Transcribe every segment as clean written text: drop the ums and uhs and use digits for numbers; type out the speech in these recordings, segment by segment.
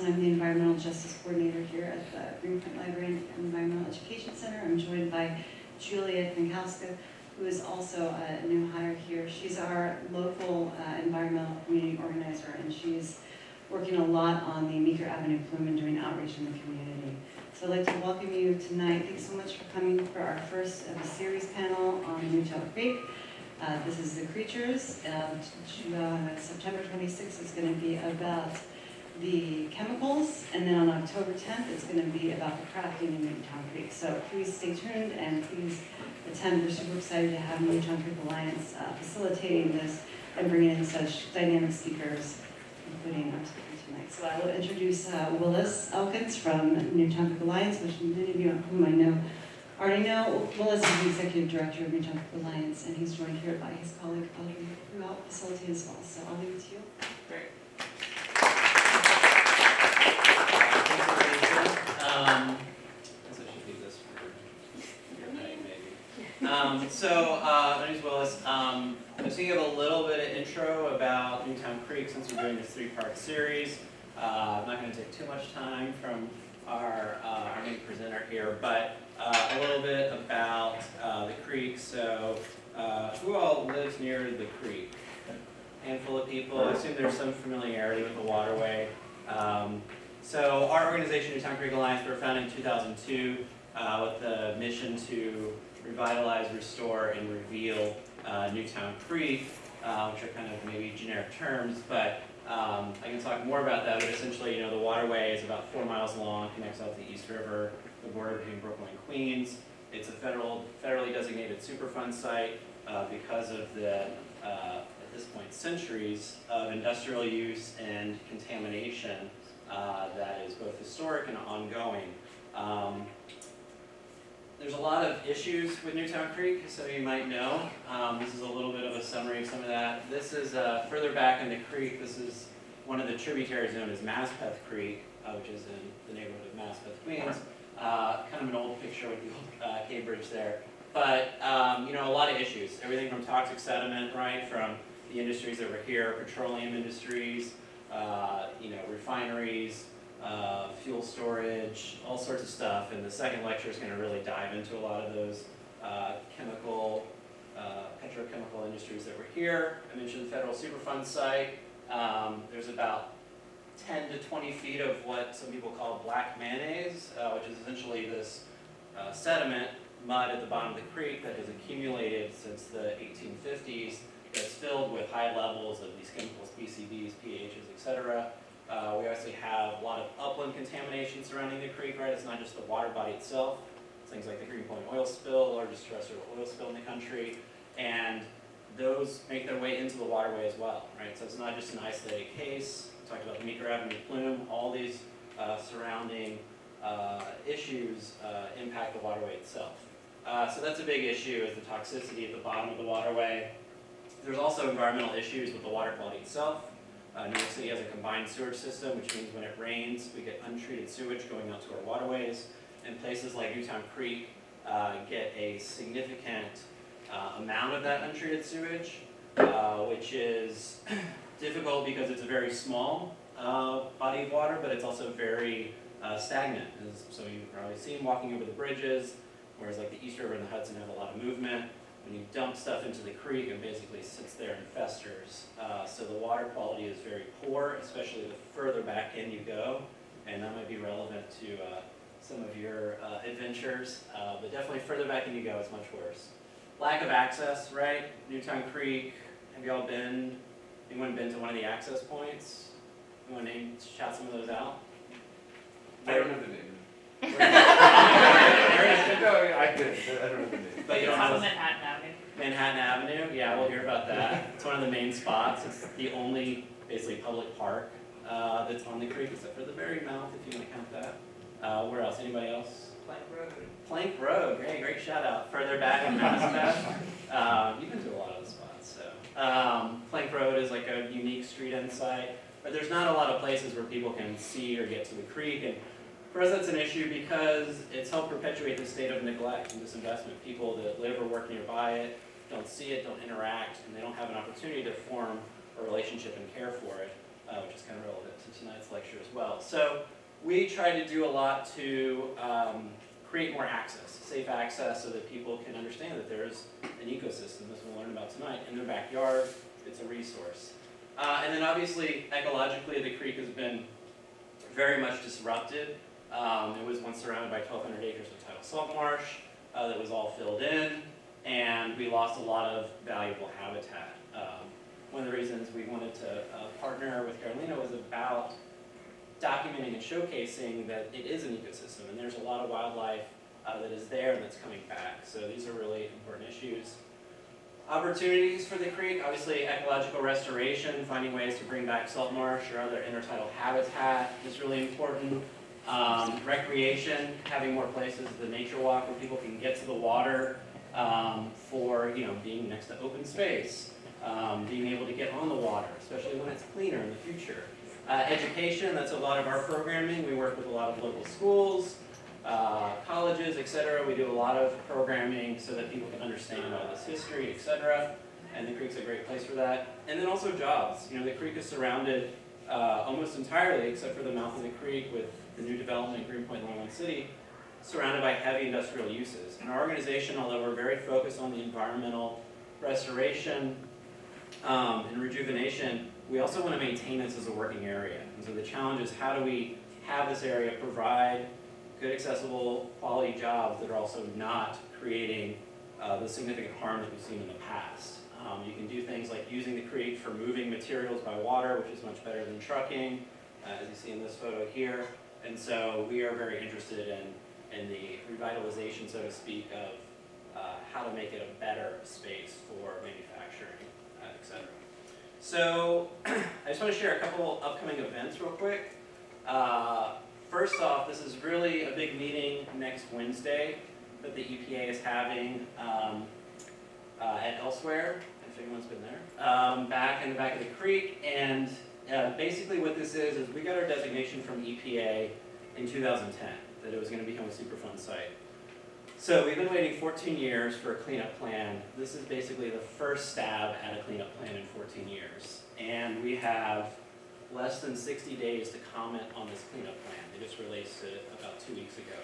I'm the Environmental Justice Coordinator here at the Greenpoint Library and Environmental Education Center. I'm joined by Julia Krankowska, who is also a new hire here. She's our local environmental community organizer, and she's working a lot on the Meeker Avenue plume and doing outreach in the community. So I'd like to welcome you tonight. Thanks so much for coming for our first of a series panel on Newtown Creek. This is The Creatures. September 26th is going to be about the chemicals, and then on October 10th it's going to be about the crafting in Newtown Creek. So please stay tuned and please attend. We're super excited to have Newtown Creek Alliance facilitating this and bringing in such dynamic speakers, including our speaker tonight. So I will introduce Willis Elkins from Newtown Creek Alliance, which many of you whom I know already know. Willis is the Executive Director of Newtown Creek Alliance, and he's joined here by his colleague Audrey, who helped facilitate as well. So I'll leave it to you. Great. My name is Willis. I'm just going to give a little bit of intro about Newtown Creek since we're doing this three-part series. I'm not going to take too much time from our main presenter here, but a little bit about the creek. So who all lives near the creek? A handful of people. I assume there's some familiarity with the waterway. So our organization, Newtown Creek Alliance, we were founded in 2002 with the mission to revitalize, restore, and reveal Newtown Creek, which are kind of maybe generic terms, but I can talk more about that. But essentially, the waterway is about 4 miles long, connects out to the East River, the border between Brooklyn and Queens. It's a federally designated Superfund site because of the, at this point, centuries of industrial use and contamination that is both historic and ongoing. There's a lot of issues with Newtown Creek, so you might know. This is a little bit of a summary of some of that. This is further back in the creek. This is one of the tributaries known as Maspeth Creek, which is in the neighborhood of Maspeth, Queens. Kind of an old picture with the old K Bridge there. But a lot of issues. Everything from toxic sediment, right, from the industries that were here, petroleum industries, refineries, fuel storage, all sorts of stuff, and the second lecture is going to really dive into a lot of those petrochemical industries that were here. I mentioned the federal Superfund site. There's about 10 to 20 feet of what some people call black mayonnaise, which is essentially this sediment, mud at the bottom of the creek that has accumulated since the 1850s that's filled with high levels of these chemicals, PCBs, PHs, etc. We obviously have a lot of upland contamination surrounding the creek, right? It's not just the water body itself. It's things like the Greenpoint oil spill, largest terrestrial oil spill in the country, and those make their way into the waterway as well, right? So it's not just an isolated case. We talked about the Meeker Avenue plume. All these surrounding issues impact the waterway itself. So that's a big issue, is the toxicity at the bottom of the waterway. There's also environmental issues with the water quality itself. New York City has a combined sewage system, which means when it rains, we get untreated sewage going out to our waterways. and places like Newtown Creek get a significant amount of that untreated sewage, which is difficult because it's a very small body of water, but it's also very stagnant. So you've probably seen walking over the bridges, whereas like the East River and the Hudson have a lot of movement. When you dump stuff into the creek, it basically sits there and festers. So the water quality is very poor, especially the further back in you go, and that might be relevant to some of your adventures, but definitely further back in you go, it's much worse. Lack of access, right? Newtown Creek, have you all been, anyone been to one of the access points? Anyone shout some of those out? I don't know the name. Where is it? No, I did. I don't know the name. But you don't know Manhattan Avenue. Manhattan Avenue? Yeah, we'll hear about that. It's one of the main spots. It's the only, basically, public park that's on the creek, except for the very mouth, if you want to count that. Where else? Anybody else? Plank Road. Plank Road, great shout out. Further back in Massachusetts. You've been to a lot of those spots, so. Plank Road is like a unique street end site, but there's not a lot of places where people can see or get to the creek, and for us that's an issue because it's helped perpetuate the state of neglect and disinvestment. People that live or work nearby it don't see it, don't interact, and they don't have an opportunity to form a relationship and care for it, which is kind of relevant to tonight's lecture as well. So we try to do a lot to create more access, safe access, so that people can understand that there's an ecosystem, as we'll learn about tonight, in their backyard. It's a resource. And then obviously, ecologically, the creek has been very much disrupted. It was once surrounded by 1,200 acres of tidal salt marsh that was all filled in, and we lost a lot of valuable habitat. One of the reasons we wanted to partner with Karolina was about documenting and showcasing that it is an ecosystem, and there's a lot of wildlife that is there and that's coming back. So these are really important issues. Opportunities for the creek, obviously ecological restoration, finding ways to bring back salt marsh or other intertidal habitat is really important. Recreation, having more places, the nature walk where people can get to the water for being next to open space, being able to get on the water, especially when it's cleaner in the future. Education, that's a lot of our programming. We work with a lot of local schools, colleges, etc. We do a lot of programming so that people can understand all this history, etc. And the creek's a great place for that. And then also jobs. The creek is surrounded almost entirely, except for the mouth of the creek with the new development in Greenpoint, Long Island City, surrounded by heavy industrial uses. And our organization, although we're very focused on the environmental restoration and rejuvenation, we also want to maintain this as a working area. And so the challenge is, how do we have this area provide good, accessible, quality jobs that are also not creating the significant harm that we've seen in the past. You can do things like using the creek for moving materials by water, which is much better than trucking, as you see in this photo here. And so we are very interested in the revitalization, so to speak, of how to make it a better space for manufacturing, etc. So I just want to share a couple upcoming events real quick. First off, this is really a big meeting next Wednesday that the EPA is having at Elsewhere, if anyone's been there, back in the back of the creek. And basically what this is we got our designation from EPA in 2010, that it was going to become a Superfund site. So we've been waiting 14 years for a cleanup plan. This is basically the first stab at a cleanup plan in 14 years. And we have less than 60 days to comment on this cleanup plan. They just released it about 2 weeks ago.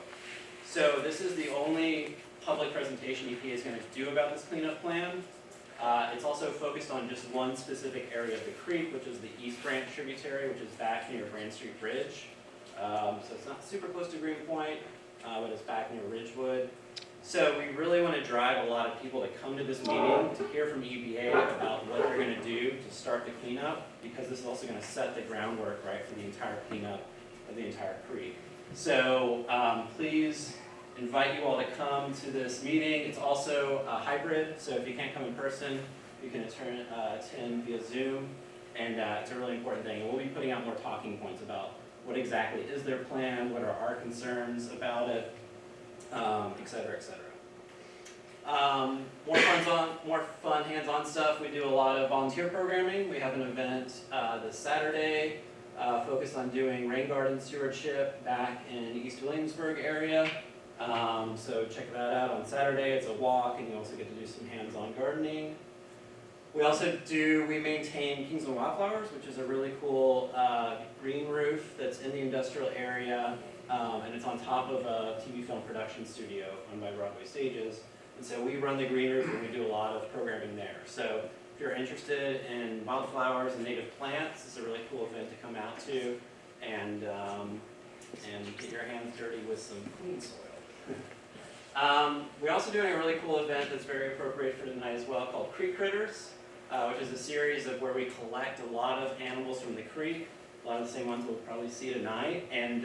So this is the only public presentation EPA is going to do about this cleanup plan. It's also focused on just one specific area of the creek, which is the East Branch tributary, which is back near Brand Street Bridge. So it's not super close to Greenpoint, but it's back near Ridgewood. So we really want to drive a lot of people to come to this meeting to hear from EPA about what they're going to do to start the cleanup, because this is also going to set the groundwork, right, for the entire cleanup of the entire creek. So please invite you all to come to this meeting. It's also a hybrid, so if you can't come in person, you can attend via Zoom, and it's a really important thing. And we'll be putting out more talking points about what exactly is their plan, what are our concerns about it, et cetera, et cetera. More fun hands-on stuff. We do a lot of volunteer programming. We have an event this Saturday focused on doing rain garden stewardship back in East Williamsburg area. So check that out on Saturday. It's a walk, and you also get to do some hands-on gardening. We maintain Kings and Wildflowers, which is a really cool green roof that's in the industrial area, and it's on top of a TV film production studio owned by Broadway Stages. And so we run the green roof, and we do a lot of programming there. So if you're interested in wildflowers and native plants, it's a really cool event to come out to and get your hands dirty with some clean soil. We're also doing a really cool event that's very appropriate for tonight as well, called Creek Critters, which is a series of where we collect a lot of animals from the creek, a lot of the same ones we'll probably see tonight, and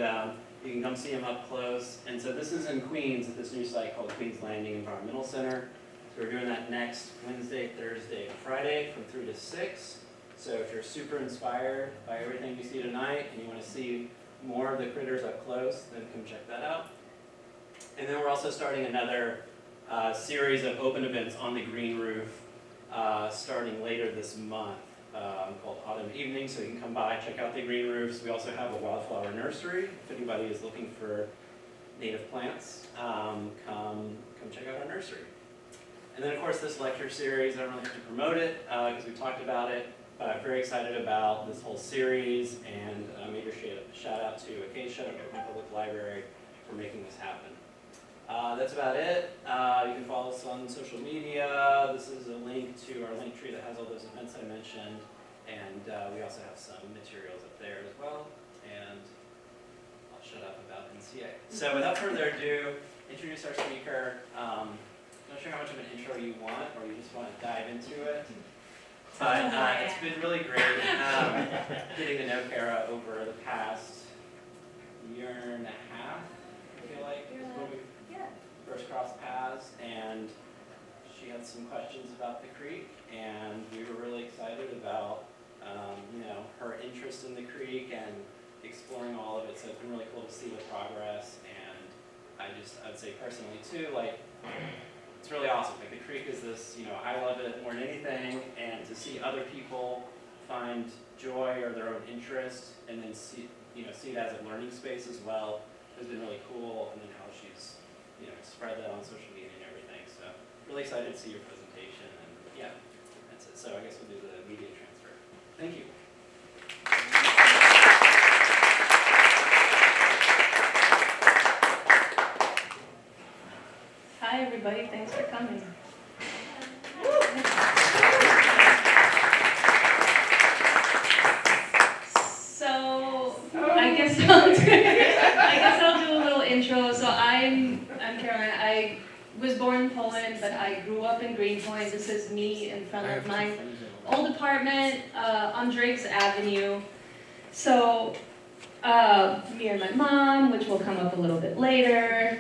you can come see them up close. And so this is in Queens at this new site called Queens Landing Environmental Center. So we're doing that next Wednesday, Thursday, and Friday from 3 to 6. So if you're super inspired by everything you see tonight and you want to see more of the critters up close, then come check that out. And then we're also starting another series of open events on the green roof starting later this month called Autumn Evening, so you can come by, check out the green roofs. We also have a wildflower nursery. If anybody is looking for native plants, come check out our nursery. And then of course this lecture series, I don't really have to promote it because we talked about it, but I'm very excited about this whole series, and major shout out to Acacia, Greenpoint Public Library, for making this happen. That's about it. You can follow us on social media. This is a link to our link tree that has all those events I mentioned, and we also have some materials up there as well. And I'll shut up about NCA. So without further ado, introduce our speaker. I'm not sure how much of an intro you want, or you just want to dive into it. But it's been really great getting to know Kara over the past year and a half, I feel like, is when we first crossed paths, and she had some questions about the creek, and we were really excited about her interest in the creek and exploring all of it. So it's been really cool to see the progress, and I'd say personally too, like, it's really awesome. Like, the creek is this, I love it more than anything, and to see other people find joy or their own interest, and then see it as a learning space as well, has been really cool. And then how she's spread that on social media and everything. So really excited to see your presentation, and yeah, that's it. So I guess we'll do the media transfer. Thank you. Hi everybody, thanks for coming. So I guess I'll do a little intro. So I'm Karolina. I was born in Poland, but I grew up in Greenpoint. This is me in front of my old apartment on Driggs Avenue. So me and my mom, which will come up a little bit later.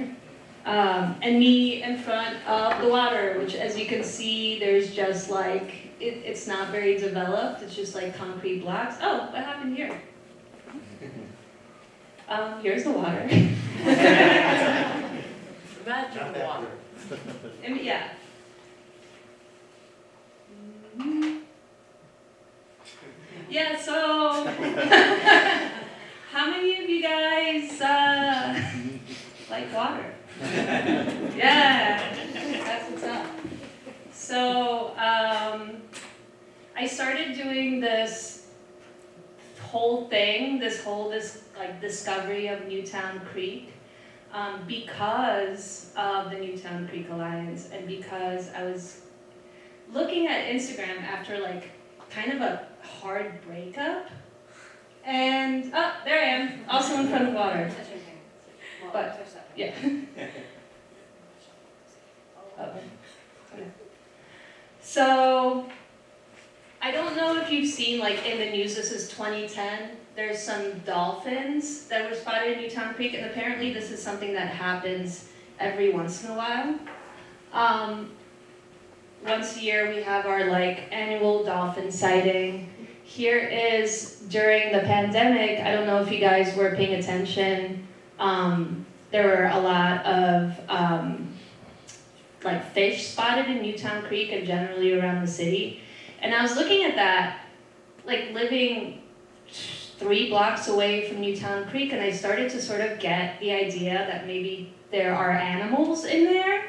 And me in front of the water, which, as you can see, there's just like, it's not very developed. It's just like concrete blocks. Oh, what happened here? Here's the water. Magic water. Yeah. Yeah, so, how many of you guys like water? Yeah, that's what's up. So I started doing this whole thing, this like discovery of Newtown Creek because of the Newtown Creek Alliance, and because I was looking at Instagram after like kind of a hard breakup, and oh, there I am, also in front of water. But yeah. Okay. So, I don't know if you've seen, like, in the news, this is 2010, there's some dolphins that were spotted in Newtown Creek, and apparently this is something that happens every once in a while. Once a year we have our, like, annual dolphin sighting. Here is during the pandemic. I don't know if you guys were paying attention. There were a lot of like fish spotted in Newtown Creek and generally around the city. And I was looking at that, like living 3 blocks away from Newtown Creek, and I started to sort of get the idea that maybe there are animals in there.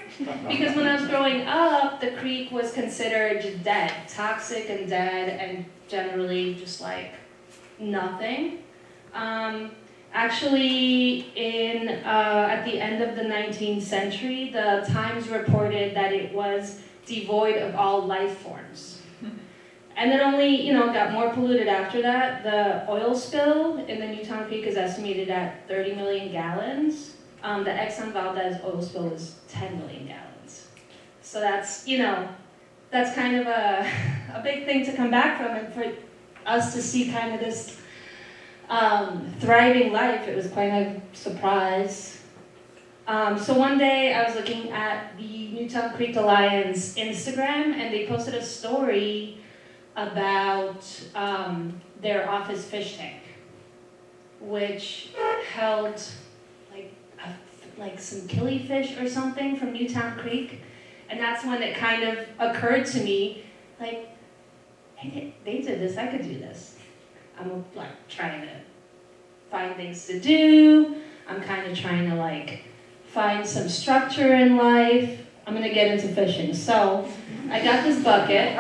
Because when I was growing up, the creek was considered just dead, toxic and dead, and generally just like nothing. Actually, at the end of the 19th century, the Times reported that it was devoid of all life forms. And it only, got more polluted after that. The oil spill in the Newtown Creek is estimated at 30 million gallons. The Exxon Valdez oil spill was 10 million gallons. So that's, that's kind of a big thing to come back from, and for us to see kind of this thriving life, it was quite a surprise. So one day I was looking at the Newtown Creek Alliance Instagram, and they posted a story about their office fish tank, which held like some killifish or something from Newtown Creek. And that's when it kind of occurred to me, like, hey, they did this, I could do this. I'm like trying to find things to do. I'm kind of trying to like find some structure in life. I'm gonna get into fishing. So I got this bucket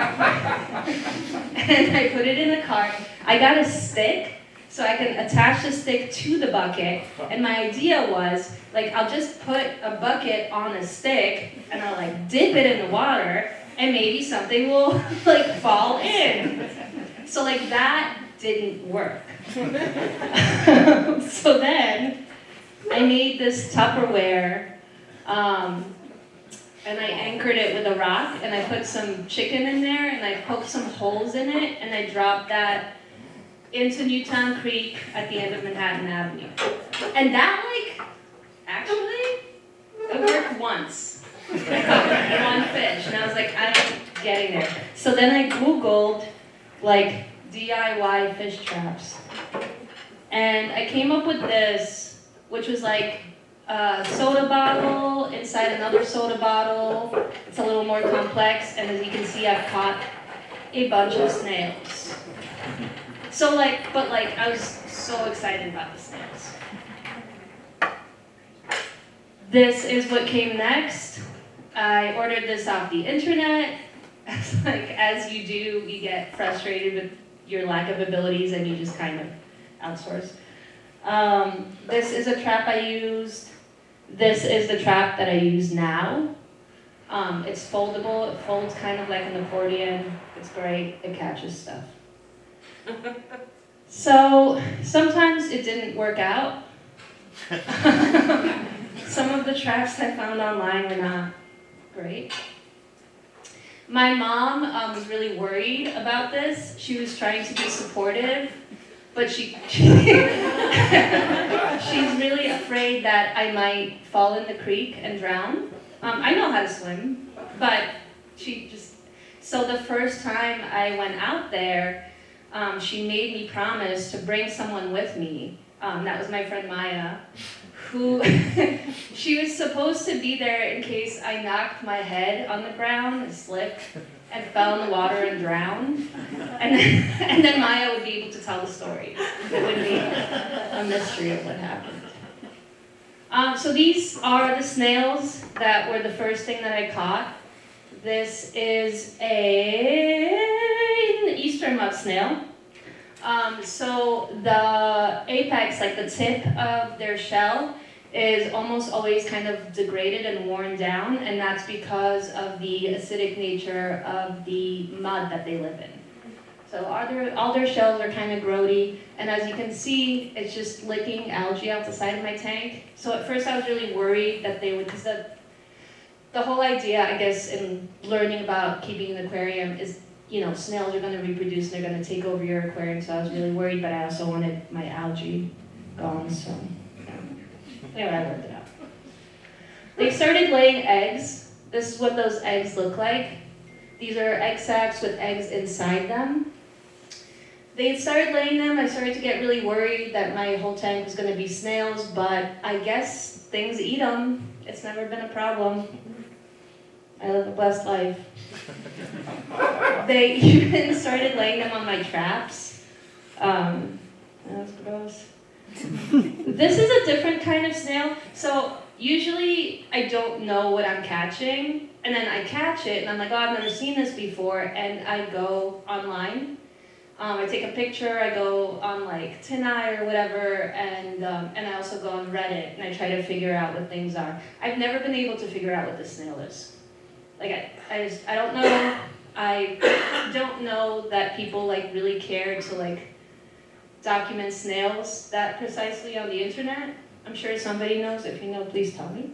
and I put it in the cart. I got a stick so I can attach the stick to the bucket. And my idea was, like, I'll just put a bucket on a stick and I'll like dip it in the water and maybe something will like fall in. So like that didn't work. So then I made this Tupperware and I anchored it with a rock, and I put some chicken in there, and I poked some holes in it, and I dropped that into Newtown Creek at the end of Manhattan Avenue. And that, like, actually, it worked once. I caught one fish, and I was like, I'm getting there. So then I Googled, like, DIY fish traps. And I came up with this, which was like a soda bottle inside another soda bottle. It's a little more complex, and as you can see, I've caught a bunch of snails. So I was so excited about the snails. This is what came next. I ordered this off the internet. As you do, you get frustrated with your lack of abilities and you just kind of outsource. This is a trap I used. This is the trap that I use now. It's foldable. It folds kind of like an accordion. It's great. It catches stuff. So sometimes it didn't work out. Some of the traps I found online were not great. My mom was really worried about this. She was trying to be supportive, but she's really afraid that I might fall in the creek and drown. I know how to swim, but so the first time I went out there, she made me promise to bring someone with me. That was my friend Maya, who she was supposed to be there in case I knocked my head on the ground and slipped and fell in the water and drowned. And then Maya would be able to tell the story. It would be a mystery of what happened. So these are the snails that were the first thing that I caught. This is an Eastern mud snail. So the apex, like the tip of their shell, is almost always kind of degraded and worn down, and that's because of the acidic nature of the mud that they live in. So all their shells are kind of grody, and as you can see, it's just licking algae out the side of my tank. So at first I was really worried that they would, because the whole idea, I guess, in learning about keeping an aquarium is, snails are going to reproduce and they're going to take over your aquarium, so I was really worried, but I also wanted my algae gone, so anyway, I worked it out. They started laying eggs. This is what those eggs look like. These are egg sacs with eggs inside them. They started laying them. I started to get really worried that my whole tank was going to be snails, but I guess things eat them. It's never been a problem. I live a blessed life. They even started laying them on my traps. That's gross. This is a different kind of snail. So usually I don't know what I'm catching, and then I catch it, and I'm like, oh, I've never seen this before, and I go online. I take a picture, I go on like TinEye or whatever, and I also go on Reddit, and I try to figure out what things are. I've never been able to figure out what this snail is. Like, I don't know. I don't know that people like really care to like document snails that precisely on the internet. I'm sure somebody knows. If you know, please tell me.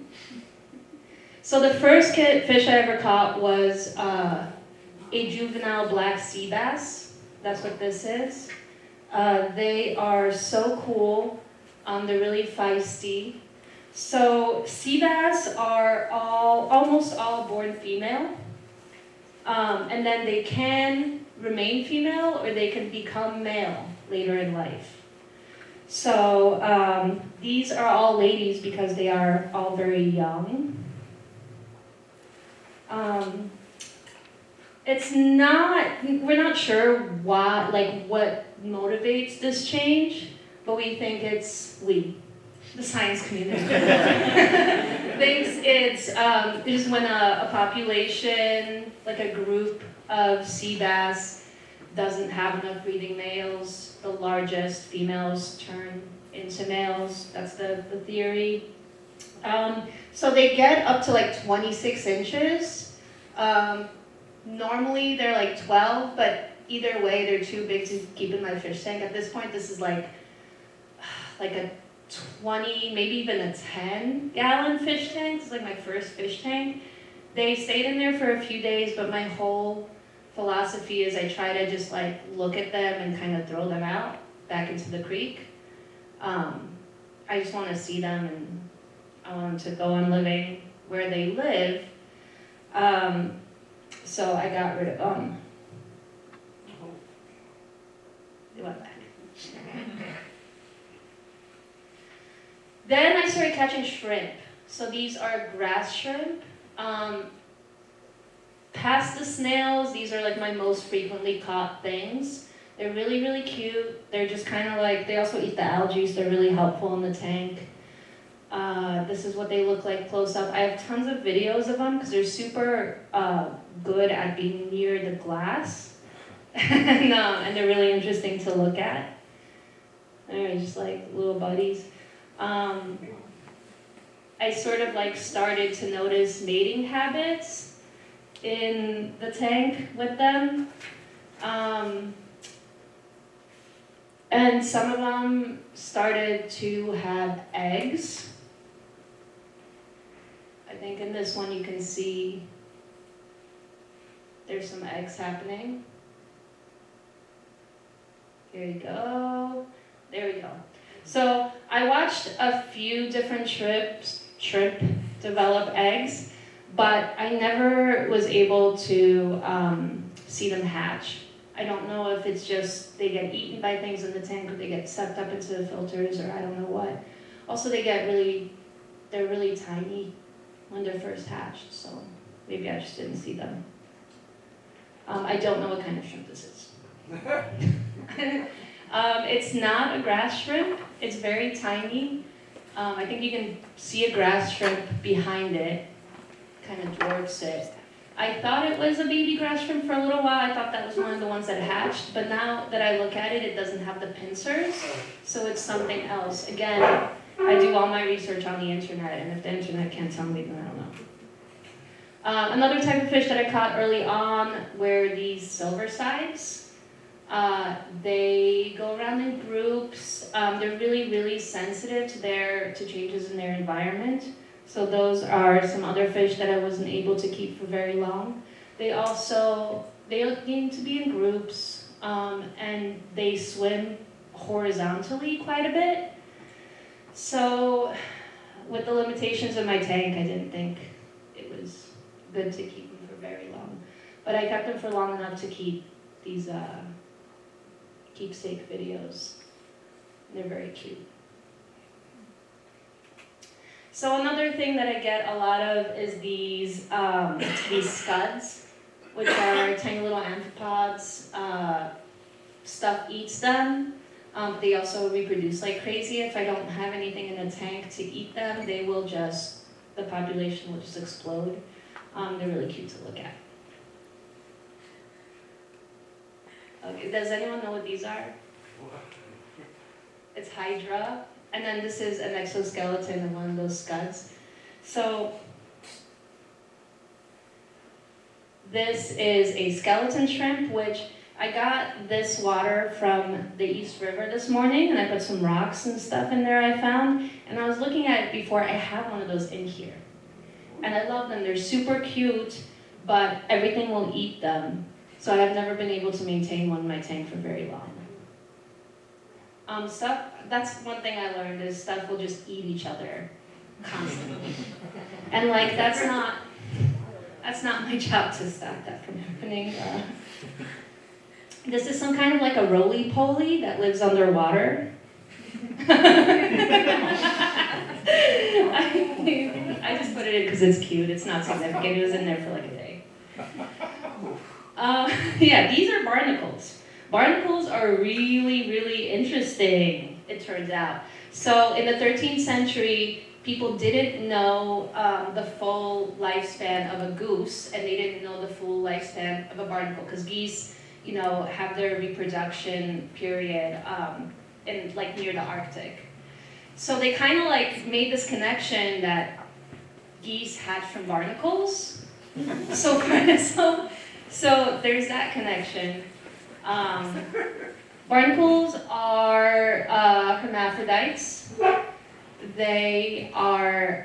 So the first fish I ever caught was a juvenile black sea bass. That's what this is. They are so cool. They're really feisty. So sea bass are almost all born female. And then they can remain female or they can become male later in life. So these are all ladies because they are all very young. We're not sure why, like what motivates this change, but we think the science community thinks it's just when a population, like a group of sea bass doesn't have enough breeding males, the largest females turn into males. That's the theory. So they get up to like 26 inches. Normally they're like 12, but either way they're too big to keep in my fish tank. At this point this is like a 20, maybe even a 10-gallon fish tank. It's like my first fish tank. They stayed in there for a few days, but my whole philosophy is I try to just like look at them and kind of throw them out back into the creek. I just want to see them and I want them to go on living where they live. So I got rid of them. They went back. Then I started catching shrimp. So these are grass shrimp. Past the snails, these are like my most frequently caught things. They're really, really cute. They're just kind of like, they also eat the algae, so they're really helpful in the tank. This is what they look like close up. I have tons of videos of them because they're super good at being near the glass. and they're really interesting to look at. They're just like little buddies. I sort of like started to notice mating habits in the tank with them. And some of them started to have eggs. I think in this one you can see there's some eggs happening. Here you go. There we go. So I watched a few different shrimp develop eggs, but I never was able to see them hatch. I don't know if it's just they get eaten by things in the tank or they get sucked up into the filters or I don't know what. Also they're really tiny when they're first hatched, so maybe I just didn't see them. I don't know what kind of shrimp this is. It's not a grass shrimp. It's very tiny. I think you can see a grass shrimp behind it, kind of dwarfs it. I thought it was a baby grass shrimp for a little while. I thought that was one of the ones that hatched, but now that I look at it, it doesn't have the pincers, so it's something else. Again, I do all my research on the internet, and if the internet can't tell me, then I don't know. Another type of fish that I caught early on were these silver sides. They go around in groups. They're really, really sensitive to changes in their environment. So those are some other fish that I wasn't able to keep for very long. They need to be in groups, and they swim horizontally quite a bit. So with the limitations of my tank, I didn't think it was good to keep them for very long. But I kept them for long enough to keep these keepsake videos. They're very cute. So another thing that I get a lot of is these scuds, which are tiny little amphipods. Stuff eats them. They also reproduce like crazy. If I don't have anything in the tank to eat them, they will just, the population will just explode. They're really cute to look at. Okay, does anyone know what these are? It's Hydra, and then this is an exoskeleton of one of those scuds. So this is a skeleton shrimp, which I got this water from the East River this morning, and I put some rocks and stuff in there I found, and I was looking at it before. I have one of those in here, and I love them. They're super cute, but everything will eat them, so I have never been able to maintain one in my tank for very long. That's one thing I learned, is stuff will just eat each other constantly. And like, that's not my job to stop that from happening. This is some kind of like a roly-poly that lives underwater. I just put it in because it's cute. It's not significant. It was in there for like a day. Yeah, these are barnacles. Barnacles are really, really interesting, it turns out. So in the 13th century, people didn't know the full lifespan of a goose, and they didn't know the full lifespan of a barnacle, because geese, you know, have their reproduction period in like near the Arctic. So they kind of like made this connection that geese hatch from barnacles. So there's that connection. Barnacles are hermaphrodites. They are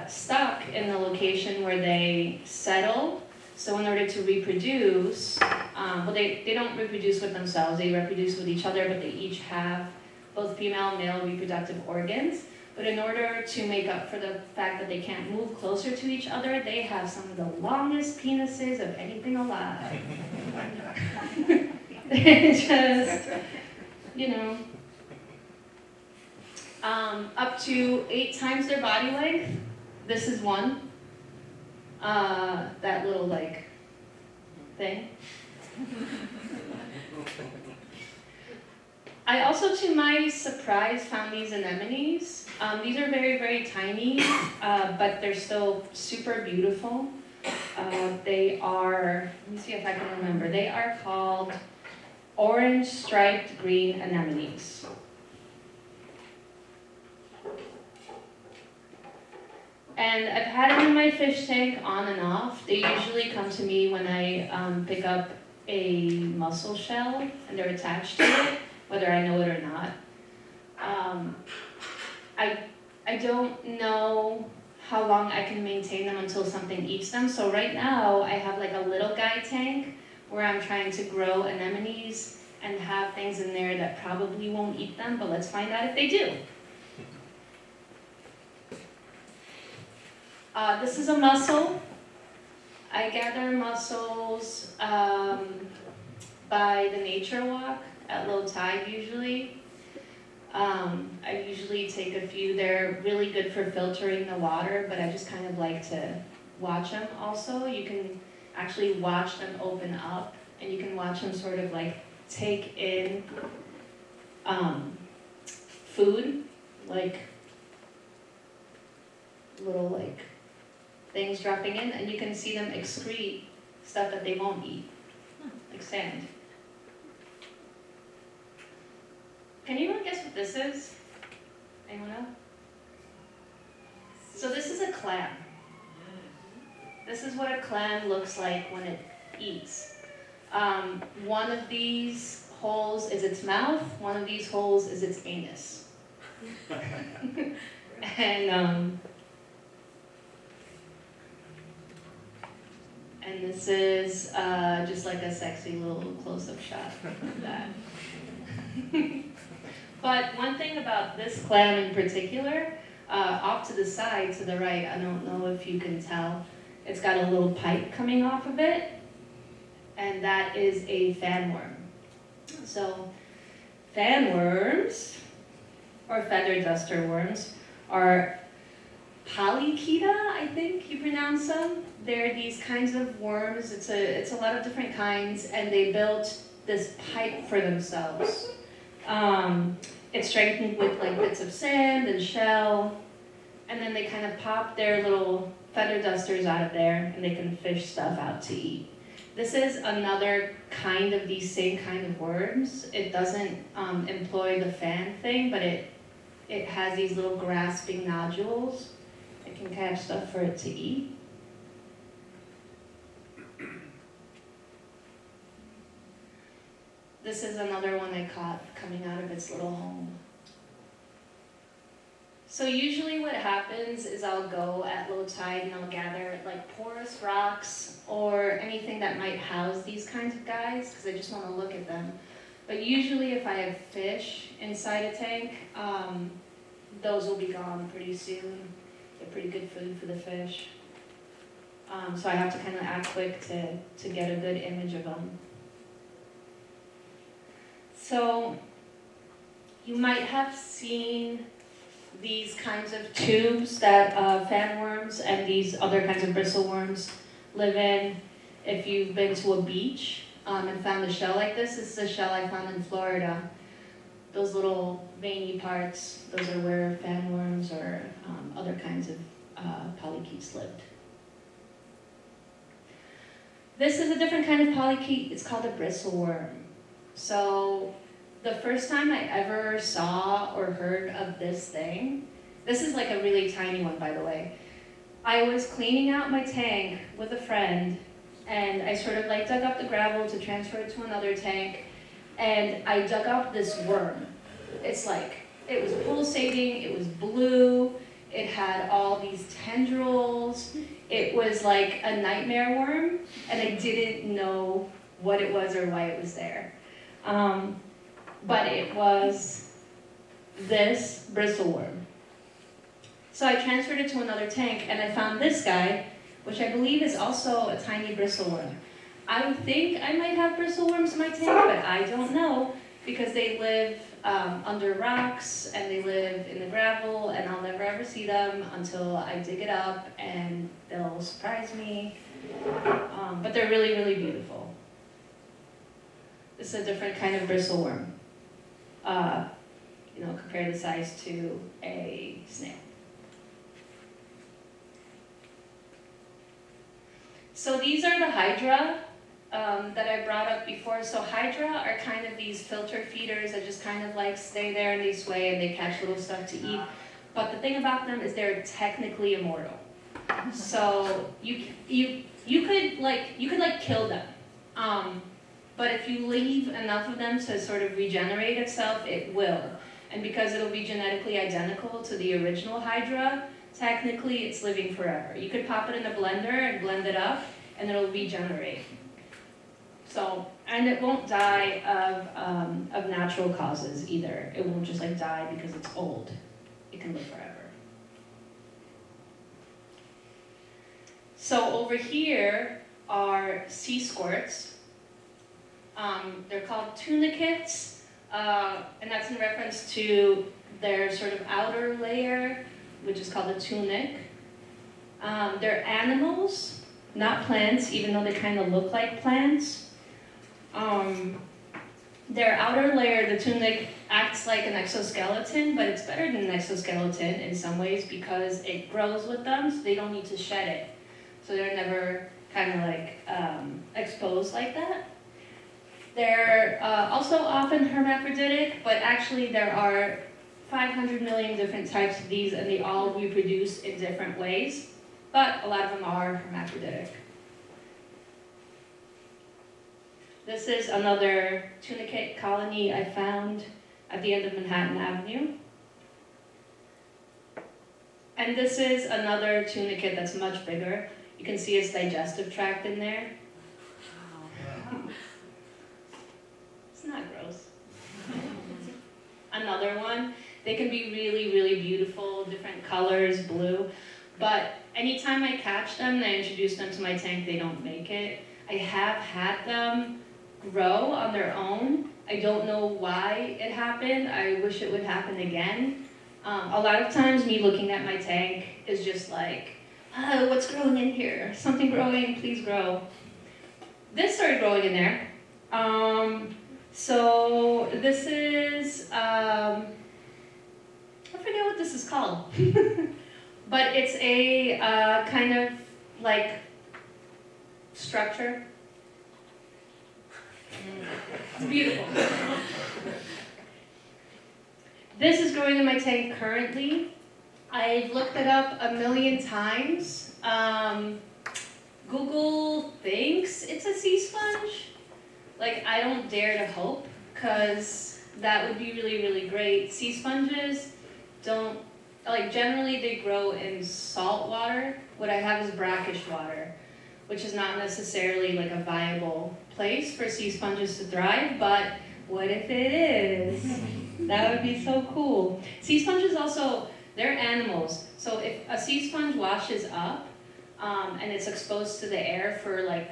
stuck in the location where they settle. So in order to reproduce, well, they don't reproduce with themselves, they reproduce with each other, but they each have both female and male reproductive organs. But in order to make up for the fact that they can't move closer to each other, they have some of the longest penises of anything alive. They're just, you know, up to 8 times their body length. This is one. That little like thing. I also, to my surprise, found these anemones. These are very, very tiny, but they're still super beautiful. They are, let me see if I can remember, they are called orange striped green anemones. And I've had them in my fish tank on and off. They usually come to me when I pick up a mussel shell and they're attached to it, whether I know it or not. I don't know how long I can maintain them until something eats them. So right now I have like a little guy tank where I'm trying to grow anemones and have things in there that probably won't eat them, but let's find out if they do. This is a mussel. I gather mussels by the nature walk at low tide usually. I usually take a few. They're really good for filtering the water, but I just kind of like to watch them also. You can actually watch them open up, and you can watch them sort of like take in food, like little like things dropping in, and you can see them excrete stuff that they won't eat, like sand. Can anyone guess what this is? Anyone know? So this is a clam. This is what a clam looks like when it eats. One of these holes is its mouth, one of these holes is its anus. And this is just like a sexy little close-up shot of that. But one thing about this clam in particular, off to the side, to the right, I don't know if you can tell, it's got a little pipe coming off of it, and that is a fan worm. So fan worms, or feather duster worms, are polychaeta, I think you pronounce them. They're these kinds of worms. It's a lot of different kinds, and they built this pipe for themselves. It's strengthened with like bits of sand and shell, and then they kind of pop their little feather dusters out of there, and they can fish stuff out to eat. This is another kind of these same kind of worms. It doesn't employ the fan thing, but it has these little grasping nodules. It can catch stuff for it to eat. This is another one I caught coming out of its little home. So usually what happens is I'll go at low tide and I'll gather like porous rocks or anything that might house these kinds of guys, because I just want to look at them. But usually if I have fish inside a tank, those will be gone pretty soon. They're pretty good food for the fish. So I have to kind of act quick to get a good image of them. So you might have seen these kinds of tubes that fan worms and these other kinds of bristle worms live in. If you've been to a beach and found a shell like this is a shell I found in Florida. Those little veiny parts, those are where fan worms or other kinds of polychaetes lived. This is a different kind of polychaete. It's called a bristle worm. So the first time I ever saw or heard of this thing, this is like a really tiny one, by the way. I was cleaning out my tank with a friend, and I sort of like dug up the gravel to transfer it to another tank, and I dug up this worm. It's like, it was pulsating, it was blue, it had all these tendrils, it was like a nightmare worm, and I didn't know what it was or why it was there. But it was this bristle worm. So I transferred it to another tank, and I found this guy, which I believe is also a tiny bristle worm. I think I might have bristle worms in my tank, but I don't know, because they live under rocks, and they live in the gravel, and I'll never ever see them until I dig it up, and they'll surprise me. But they're really, really beautiful. This is a different kind of bristle worm. Compare the size to a snail. So these are the hydra that I brought up before. So hydra are kind of these filter feeders that just kind of like stay there and they sway and they catch little stuff to eat. But the thing about them is they're technically immortal. So you could kill them. But if you leave enough of them to sort of regenerate itself, it will. And because it'll be genetically identical to the original hydra, technically it's living forever. You could pop it in a blender and blend it up, and it'll regenerate. So, and it won't die of natural causes either. It won't just like die because it's old. It can live forever. So over here are sea squirts. They're called tunicates, and that's in reference to their sort of outer layer, which is called a tunic. They're animals, not plants, even though they kind of look like plants. Their outer layer, the tunic, acts like an exoskeleton, but it's better than an exoskeleton in some ways because it grows with them, so they don't need to shed it. So they're never kind of like exposed like that. They're also often hermaphroditic, but actually there are 500 million different types of these, and they all reproduce in different ways, but a lot of them are hermaphroditic. This is another tunicate colony I found at the end of Manhattan Avenue. And this is another tunicate that's much bigger. You can see its digestive tract in there. It's not gross. Another one. They can be really, really beautiful, different colors, blue. But anytime I catch them and I introduce them to my tank, they don't make it. I have had them grow on their own. I don't know why it happened. I wish it would happen again. A lot of times me looking at my tank is just like, oh, what's growing in here? Something growing, please grow. This started growing in there. So this is, I forget what this is called, but it's a kind of like structure. It's beautiful. This is growing in my tank currently. I've looked it up a million times. Google thinks it's a sea sponge. Like, I don't dare to hope, because that would be really, really great. Sea sponges don't, like, generally they grow in salt water. What I have is brackish water, which is not necessarily like a viable place for sea sponges to thrive, but what if it is? That would be so cool. Sea sponges also, they're animals. So if a sea sponge washes up and it's exposed to the air for like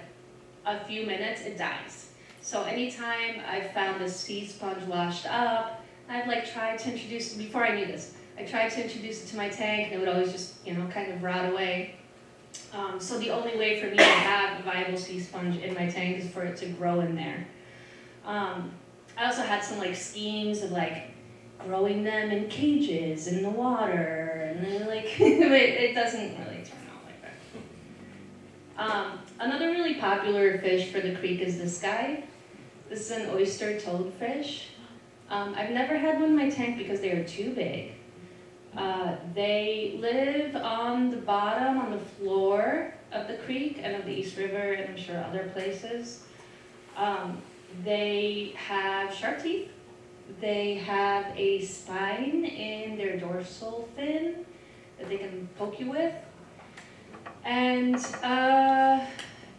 a few minutes, it dies. So anytime I've found a sea sponge washed up, I've like tried to introduce, before I knew this, I tried to introduce it to my tank and it would always just, you know, kind of rot away. So the only way for me to have a viable sea sponge in my tank is for it to grow in there. I also had some like schemes of like growing them in cages in the water, and then like it doesn't really turn out like that. Another really popular fish for the creek is this guy. This is an oyster toadfish. I've never had one in my tank because they are too big. They live on the bottom, on the floor of the creek and of the East River, and I'm sure other places. They have sharp teeth. They have a spine in their dorsal fin that they can poke you with. And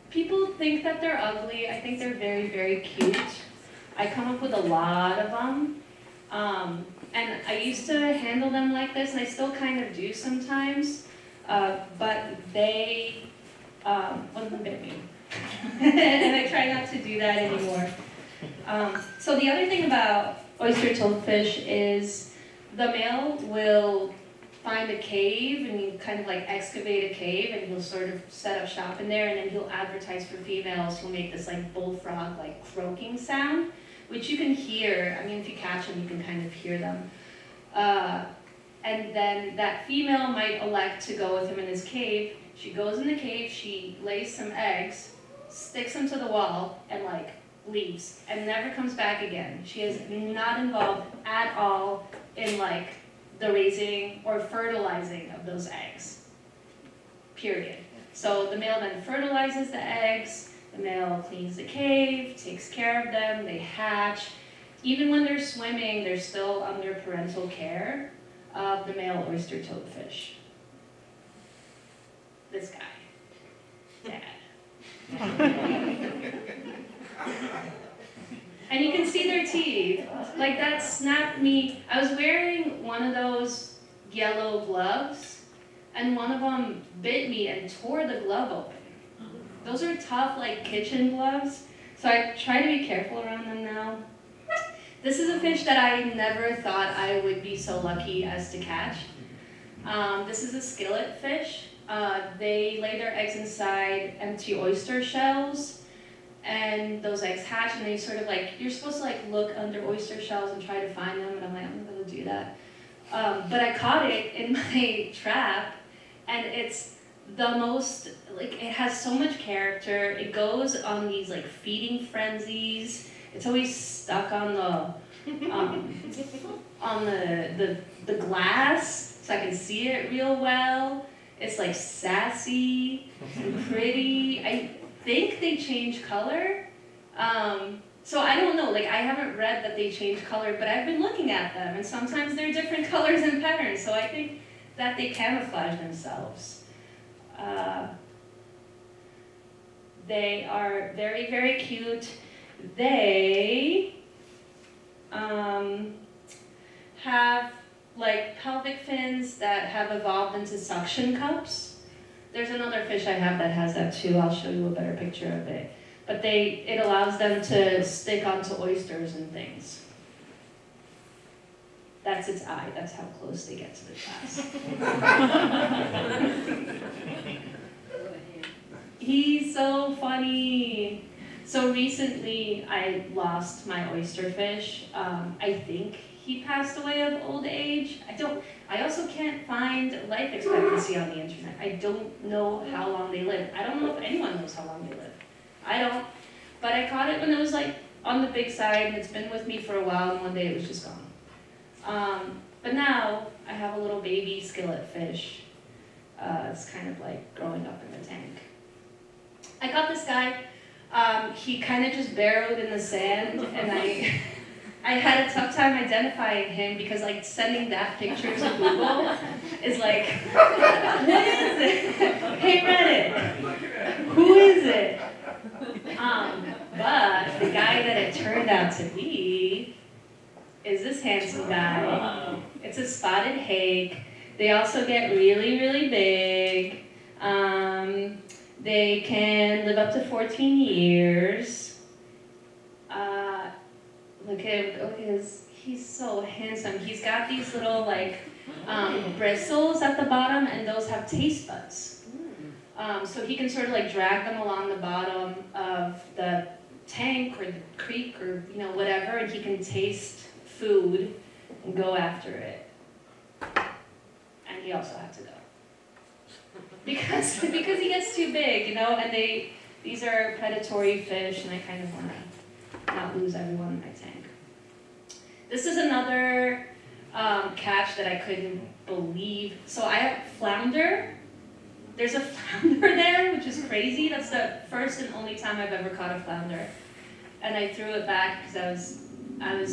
people think that they're ugly. I think they're very, very cute. I come up with a lot of them. And I used to handle them like this, and I still kind of do sometimes. But they, one of them bit me. And I try not to do that anymore. So the other thing about oyster toadfish is the male will find a cave and you kind of like excavate a cave and he'll sort of set up shop in there, and then he'll advertise for females who'll make this like bullfrog like croaking sound, which you can hear. I mean, if you catch them, you can kind of hear them. And then that female might elect to go with him in his cave. She goes in the cave, she lays some eggs, sticks them to the wall, and like leaves and never comes back again. She is not involved at all in like the raising or fertilizing of those eggs, period. So the male then fertilizes the eggs, the male cleans the cave, takes care of them, they hatch. Even when they're swimming, they're still under parental care of the male oyster toadfish. This guy, Dad. And you can see their teeth. Like that snapped me. I was wearing one of those yellow gloves, and one of them bit me and tore the glove open. Those are tough, like kitchen gloves, so I try to be careful around them now. This is a fish that I never thought I would be so lucky as to catch. This is a skillet fish. They lay their eggs inside empty oyster shells, and those eggs hatch, and they sort of like, you're supposed to like look under oyster shells and try to find them, and I'm like, I'm not gonna do that. But I caught it in my trap, and it's the most, like, it has so much character. It goes on these like feeding frenzies. It's always stuck on the glass, so I can see it real well. It's like sassy and pretty. I think they change color. So I don't know, like I haven't read that they change color, but I've been looking at them, and sometimes they're different colors and patterns, so I think that they camouflage themselves. They are very, very cute. They have like pelvic fins that have evolved into suction cups. There's another fish I have that has that too. I'll show you a better picture of it. But it allows them to stick onto oysters and things. That's its eye. That's how close they get to the glass. He's so funny. So recently I lost my oyster fish. I think he passed away of old age. I also can't find life expectancy on the internet. I don't know how long they live. I don't know if anyone knows how long they live. I don't. But I caught it when it was like on the big side, and it's been with me for a while, and one day it was just gone. But now I have a little baby skillet fish. It's kind of like growing up in the tank. I caught this guy. He kind of just burrowed in the sand, and I had a tough time identifying him because like sending that picture to Google is like, what is it? Hey Reddit, who is it? But the guy that it turned out to be is this handsome guy. It's a spotted hake. They also get really, really big. They can live up to 14 years. Look at he's so handsome. He's got these little like bristles at the bottom, and those have taste buds. So he can sort of like drag them along the bottom of the tank or the creek or whatever, and he can taste food and go after it. And he also has to go because he gets too big, and these are predatory fish, and I kind of want to not lose everyone in my tank. This is another catch that I couldn't believe. So I have flounder. There's a flounder there, which is crazy. That's the first and only time I've ever caught a flounder. And I threw it back because I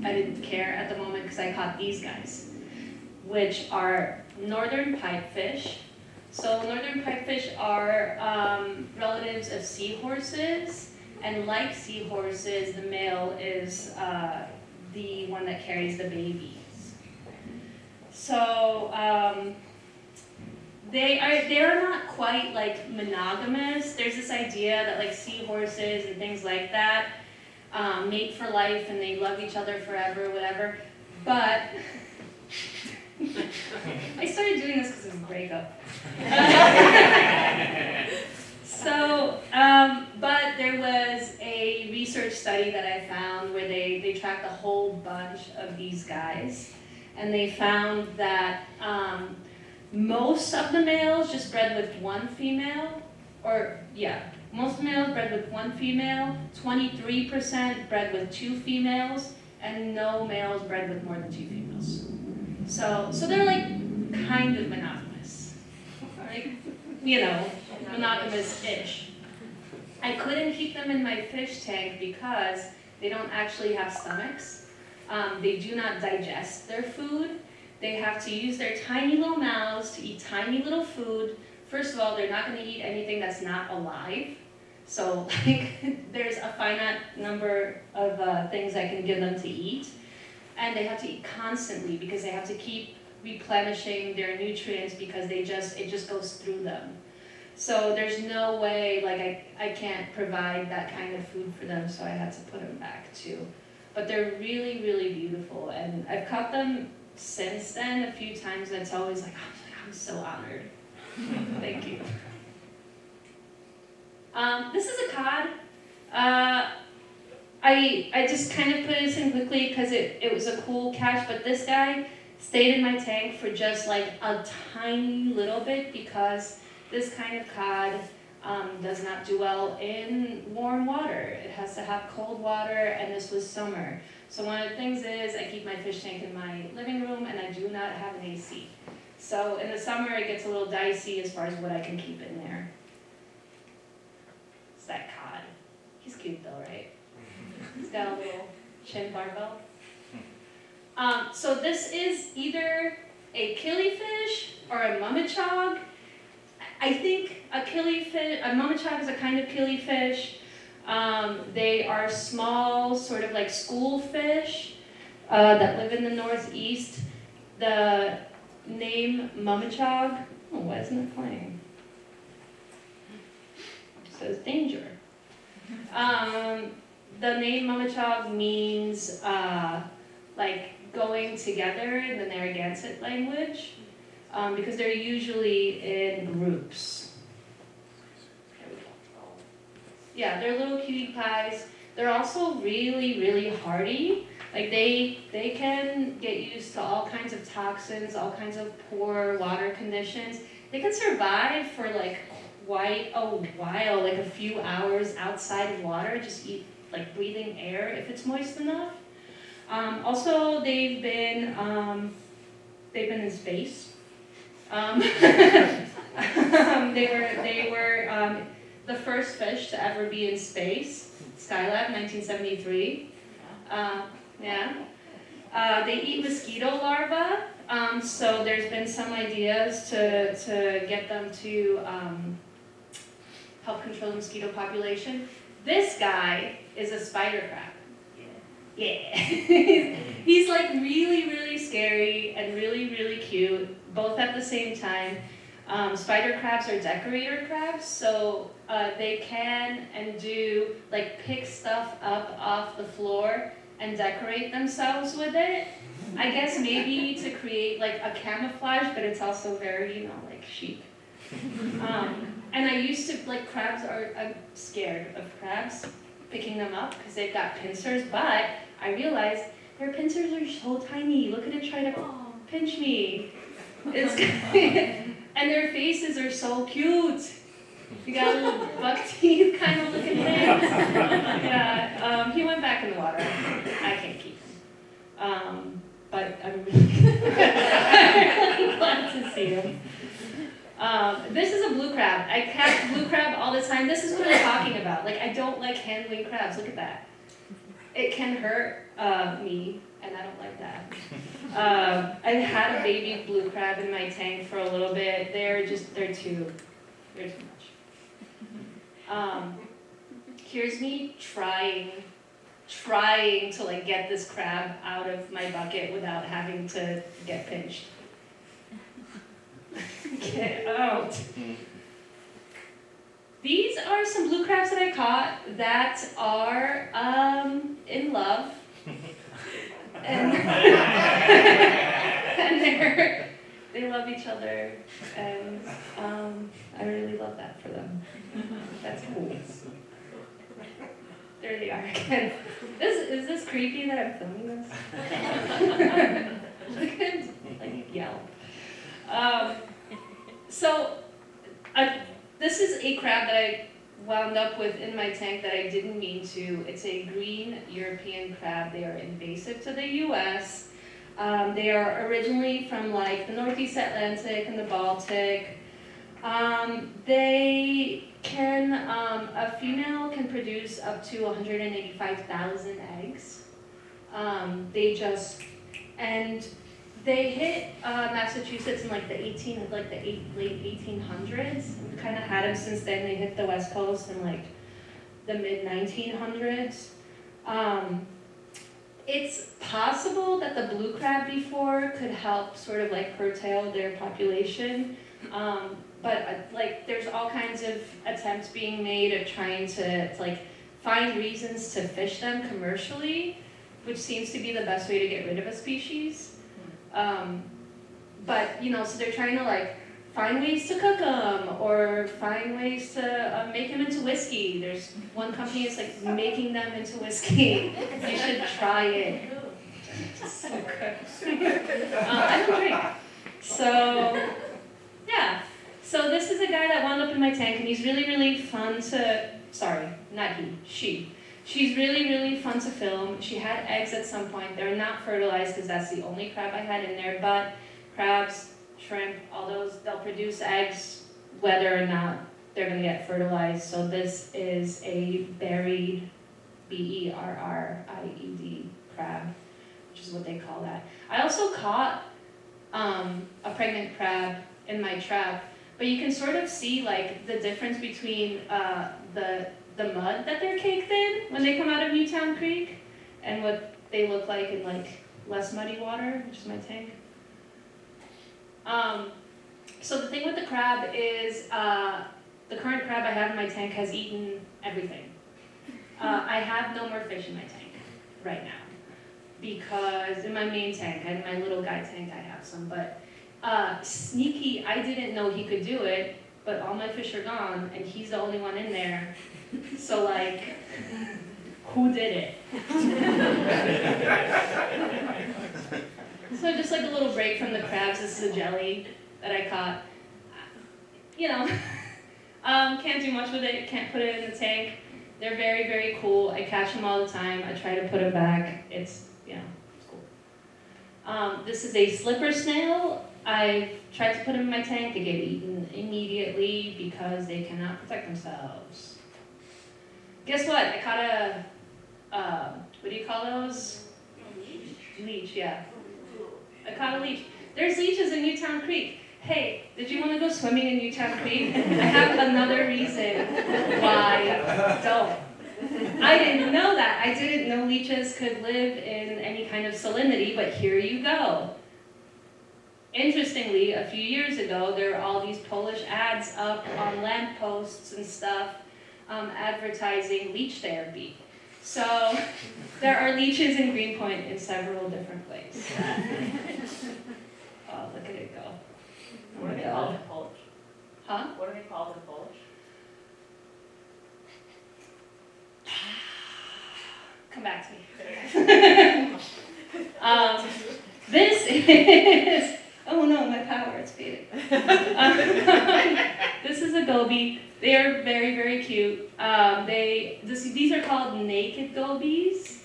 didn't care at the moment because I caught these guys, which are northern pipefish. So northern pipefish are relatives of seahorses, and like seahorses, the male is the one that carries the babies. So they are not quite like monogamous. There's this idea that like seahorses and things like that mate for life and they love each other forever, whatever. But I started doing this because of a breakup. But there was a research study that I found where they tracked a whole bunch of these guys, and they found that most of the males just bred with one female, most males bred with one female, 23% bred with two females, and no males bred with more than two females. So they're like kind of monogamous, like, monogamous-ish. I couldn't keep them in my fish tank because they don't actually have stomachs. They do not digest their food. They have to use their tiny little mouths to eat tiny little food. First of all, they're not going to eat anything that's not alive. So like, there's a finite number of things I can give them to eat. And they have to eat constantly because they have to keep replenishing their nutrients because it just goes through them. So there's no way, like I can't provide that kind of food for them, so I had to put them back too. But they're really, really beautiful, and I've caught them since then a few times, and it's always like, I'm so honored. Thank you. This is a cod. I just kind of put this in quickly because it was a cool catch, but this guy stayed in my tank for just like a tiny little bit because this kind of cod does not do well in warm water. It has to have cold water, and this was summer. So one of the things is I keep my fish tank in my living room, and I do not have an AC. So in the summer it gets a little dicey as far as what I can keep in there. It's that cod. He's cute though, right? He's got a little chin barbell. So this is either a killifish or a mummichog. I think a mummichog is a kind of killifish. They are small, sort of like school fish that live in the Northeast. The name mummichog, why isn't it playing? It says danger. The name mummichog means like going together in the Narragansett language. Because they're usually in groups. There we go. Yeah, they're little cutie pies. They're also really, really hardy. Like they can get used to all kinds of toxins, all kinds of poor water conditions. They can survive for like quite a while, like a few hours outside of water, just breathing air if it's moist enough. Also, they've been in space. They were the first fish to ever be in space. Skylab, 1973. They eat mosquito larvae. So there's been some ideas to get them to help control the mosquito population. This guy is a spider crab. Yeah. He's like really, really scary and really, really cute, both at the same time. Spider crabs are decorator crabs, so they can and do like pick stuff up off the floor and decorate themselves with it. I guess maybe to create like a camouflage, but it's also very, like chic. And I used to, I'm scared of crabs, picking them up because they've got pincers, but I realized their pincers are so tiny. Look at it try to pinch me. And their faces are so cute. You got little buck teeth kind of looking things. Yeah, he went back in the water. I can't keep him. But I'm really, I'm really glad to see him. This is a blue crab. I catch blue crab all the time. This is what I'm talking about. Like, I don't like handling crabs. Look at that. It can hurt me, and I don't like that. I had a baby blue crab in my tank for a little bit. They're too much. Here's me trying to like get this crab out of my bucket without having to get pinched. Get out. These are some blue crabs that I caught that are in love. And they love each other, and I really love that for them. That's cool. There they are again. Is this creepy that I'm filming this? Look at him, like, yell. This is a crab that I wound up with in my tank that I didn't mean to. It's a green European crab. They are invasive to the U.S. They are originally from like the Northeast Atlantic and the Baltic. They can, a female can produce up to 185,000 eggs. They hit Massachusetts in like the late 1800s. We've kind of had them since then. They hit the West Coast in like the mid 1900s. It's possible that the blue crab before could help sort of like curtail their population. But there's all kinds of attempts being made at trying to like find reasons to fish them commercially, which seems to be the best way to get rid of a species. So they're trying to like find ways to cook them or find ways to make them into whiskey. There's one company that's like making them into whiskey. You should try it. It's so good. I don't drink. So, yeah. So this is a guy that wound up in my tank, and he's really, really fun to, sorry, not he, she. She's really, really fun to film. She had eggs at some point. They're not fertilized because that's the only crab I had in there, but crabs, shrimp, all those, they'll produce eggs whether or not they're gonna get fertilized. So this is a berried, B-E-R-R-I-E-D crab, which is what they call that. I also caught a pregnant crab in my trap, but you can sort of see like the difference between the mud that they're caked in when they come out of Newtown Creek and what they look like in like less muddy water, which is my tank. So the thing with the crab is the current crab I have in my tank has eaten everything. I have no more fish in my tank right now because in my main tank, in my little guy tank I have some, but sneaky, I didn't know he could do it. but all my fish are gone, and he's the only one in there. So like, who did it? So just like a little break from the crabs, this is a jelly that I caught. You know, can't do much with it, can't put it in the tank. They're very, very cool. I catch them all the time. I try to put them back. It's, you know, it's cool. This is a slipper snail. I tried to put them in my tank. They get eaten immediately because they cannot protect themselves. Guess what? I caught a, what do you call those? Leech, yeah. I caught a leech. There's leeches in Newtown Creek. Hey, did you want to go swimming in Newtown Creek? I have another reason why don't. I didn't know that. I didn't know leeches could live in any kind of salinity, but here you go. Interestingly, a few years ago, there were all these Polish ads up on lampposts and stuff advertising leech therapy. So there are leeches in Greenpoint in several different places. Oh, look at it go. What are they called in Polish? Huh? What are they called in Polish? Come back to me. This is, oh no, my power, it's fading. This is a goby. They are very, very cute. These are called naked gobies.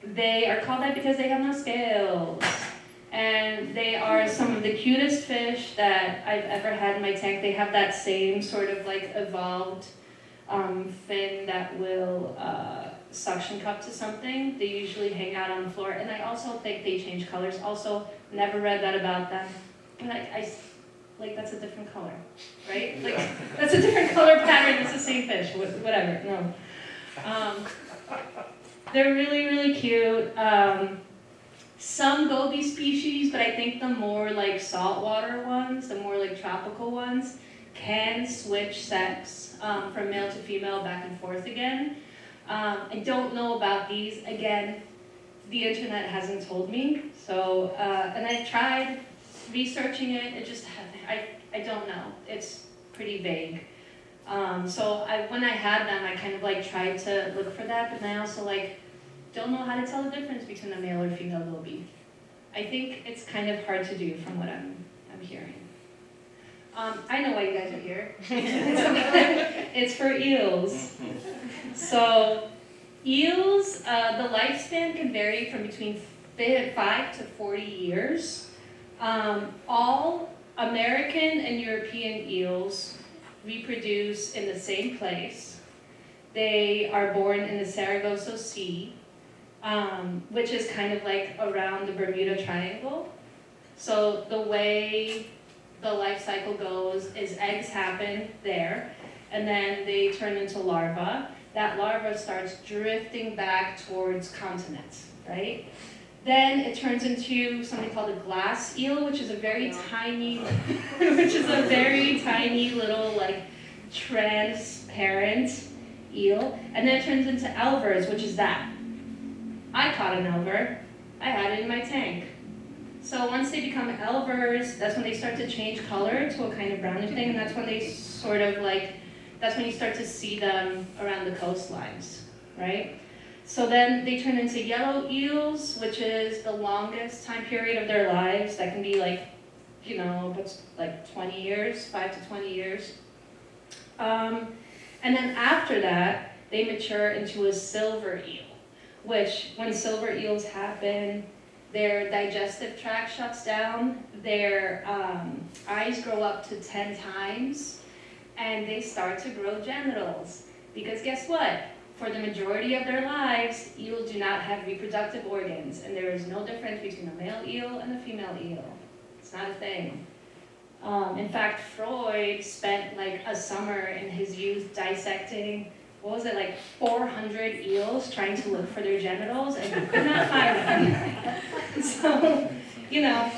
They are called that because they have no scales. And they are some of the cutest fish that I've ever had in my tank. They have that same sort of like evolved fin that will suction cup to something. They usually hang out on the floor. And I also think they change colors. Also, never read that about them. But like that's a different color, right? Like that's a different color pattern. It's the same fish. Whatever. No. They're really, really cute. Some goby species, but I think the more like saltwater ones, the more like tropical ones, can switch sex from male to female back and forth again. I don't know about these. Again, the internet hasn't told me. So, and I've tried researching it. It just, I don't know. It's pretty vague. So when I had them, I kind of like tried to look for that, but I also like don't know how to tell the difference between a male or female goby. I think it's kind of hard to do from what I'm hearing. I know why you guys are here. It's for eels. So eels, the lifespan can vary from between 5 to 40 years. All American and European eels reproduce in the same place. They are born in the Sargasso Sea, which is kind of like around the Bermuda Triangle. So the way the life cycle goes is eggs happen there, and then they turn into larvae. That larva starts drifting back towards continents, right? Then it turns into something called a glass eel, which is a very tiny, little like transparent eel. And then it turns into elvers, which is that. I caught an elver. I had it in my tank. So once they become elvers, that's when they start to change color to a kind of brownish thing, and that's when they sort of like, that's when you start to see them around the coastlines, right? So then they turn into yellow eels, which is the longest time period of their lives. That can be like, you know, what's like 20 years, 5 to 20 years. And then after that, they mature into a silver eel, which when silver eels happen, their digestive tract shuts down, their eyes grow up to 10 times, and they start to grow genitals. Because guess what? For the majority of their lives, eels do not have reproductive organs, and there is no difference between a male eel and a female eel. It's not a thing. In fact, Freud spent like a summer in his youth dissecting, what was it, like 400 eels trying to look for their genitals, and he could not find them. So, you know,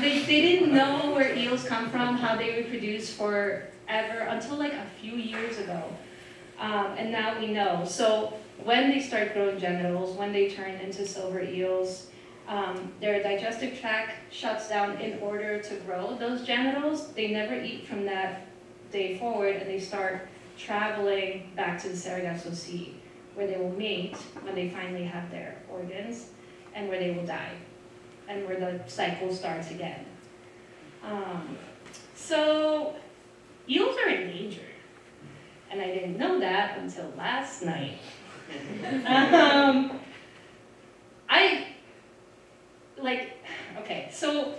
they didn't know where eels come from, how they reproduce forever, until like a few years ago. And now we know. So when they start growing genitals, when they turn into silver eels, Their digestive tract shuts down in order to grow those genitals. They never eat from that day forward, and they start traveling back to the Sargasso Sea, where they will mate when they finally have their organs, and where they will die, and where the cycle starts again. So eels are endangered, and I didn't know that until last night. So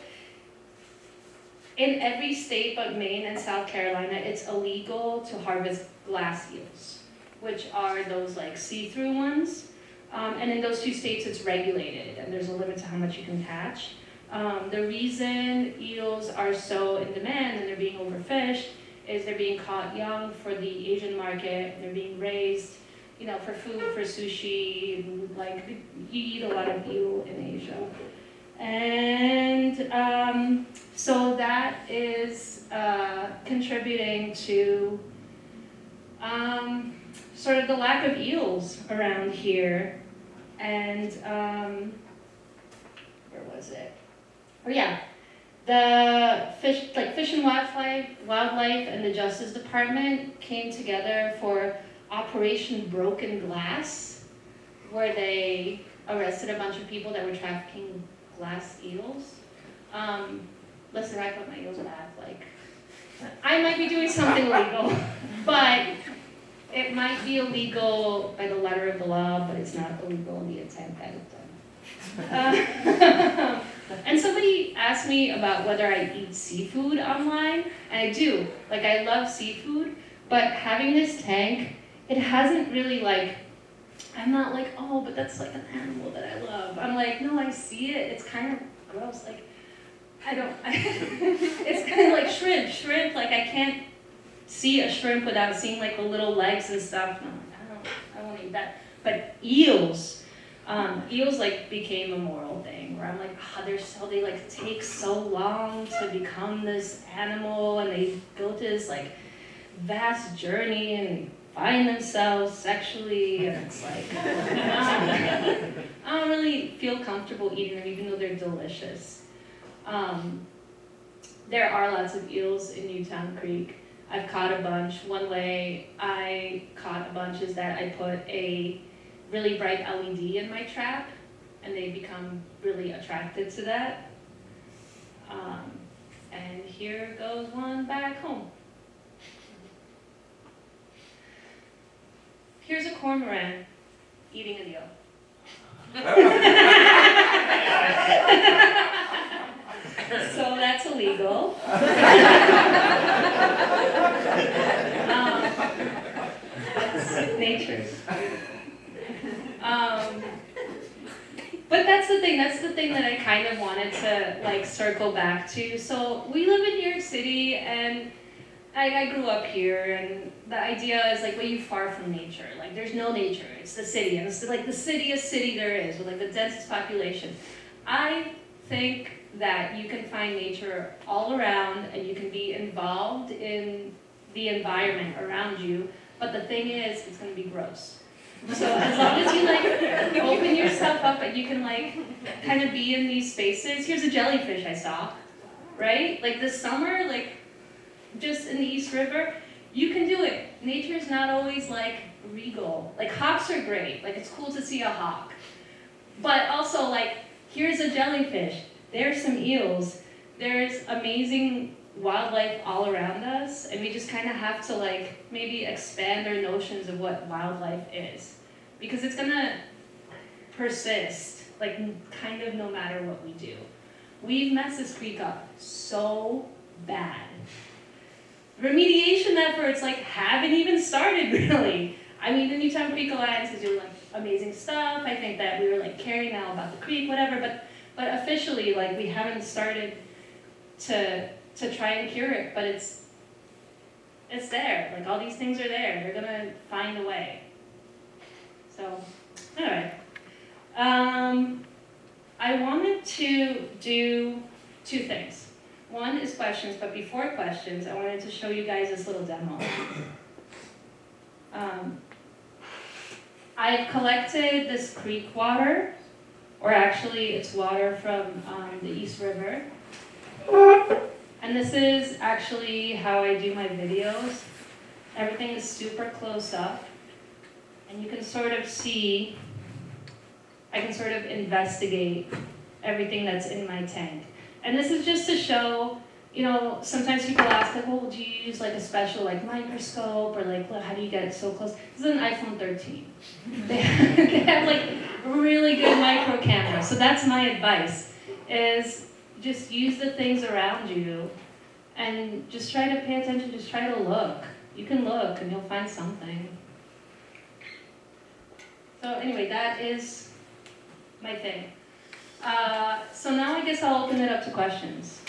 in every state but Maine and South Carolina, it's illegal to harvest glass eels, which are those like see-through ones. And in those two states, it's regulated, and there's a limit to how much you can catch. The reason eels are so in demand and they're being overfished is they're being caught young for the Asian market. They're being raised, for food, for sushi. Like, you eat a lot of eel in Asia. And so that is contributing to sort of the lack of eels around here. And where was it? Oh yeah, the Fish and Wildlife and the Justice Department came together for Operation Broken Glass, where they arrested a bunch of people that were trafficking glass eels. Listen, I put my eels back. I might be doing something illegal, but it might be illegal by the letter of the law, but it's not illegal in the intent that it's done. And somebody asked me about whether I eat seafood online, and I do. I love seafood, but having this tank, it hasn't really I'm not oh, but that's an animal that I love. I'm no, I see it. It's kind of gross. I don't, it's kind of like shrimp. I can't see a shrimp without seeing the little legs and stuff. No, I won't eat that. But eels became a moral thing where I'm they take so long to become this animal, and they go to this vast journey and find themselves sexually, and it's I don't really feel comfortable eating them, even though they're delicious. There are lots of eels in Newtown Creek. I've caught a bunch. One way I caught a bunch is that I put a really bright LED in my trap, and they become really attracted to that. And here goes one back home. Here's a cormorant eating an eel. So that's illegal. That's nature. But that's the thing. That's the thing that I kind of wanted to circle back to. So we live in New York City, and I grew up here, and the idea is well, you're far from nature. There's no nature. It's the city, and it's the citiest city there is with the densest population. I think that you can find nature all around, and you can be involved in the environment around you. But the thing is, it's going to be gross. So as long as you open yourself up, and you can kind of be in these spaces. Here's a jellyfish I saw, right? This summer, just in the East River, you can do it. Nature's not always regal. Hawks are great. It's cool to see a hawk. But also here's a jellyfish. There's some eels. There's amazing wildlife all around us, and we just kind of have to maybe expand our notions of what wildlife is, because it's gonna persist kind of no matter what we do. We've messed this creek up so bad. Remediation efforts haven't even started really. I mean, the Newtown Creek Alliance is doing amazing stuff. I think that we were caring now about the creek, whatever, but officially we haven't started to try and cure it. But it's there. All these things are there. They're gonna find a way. So, all right. I wanted to do two things. One is questions, but before questions, I wanted to show you guys this little demo. I've collected this creek water or actually it's water from the East River. And this is actually how I do my videos. Everything is super close up, and you can sort of see, I can sort of investigate everything that's in my tank. And this is just to show, you know, sometimes people ask, like, well, do you use like a special like microscope, or like, how do you get it so close? This is an iPhone 13. They have like really good micro cameras. So that's my advice, is just use the things around you and just try to pay attention, just try to look. You can look and you'll find something. So anyway, that is my thing. So now I guess I'll open it up to questions.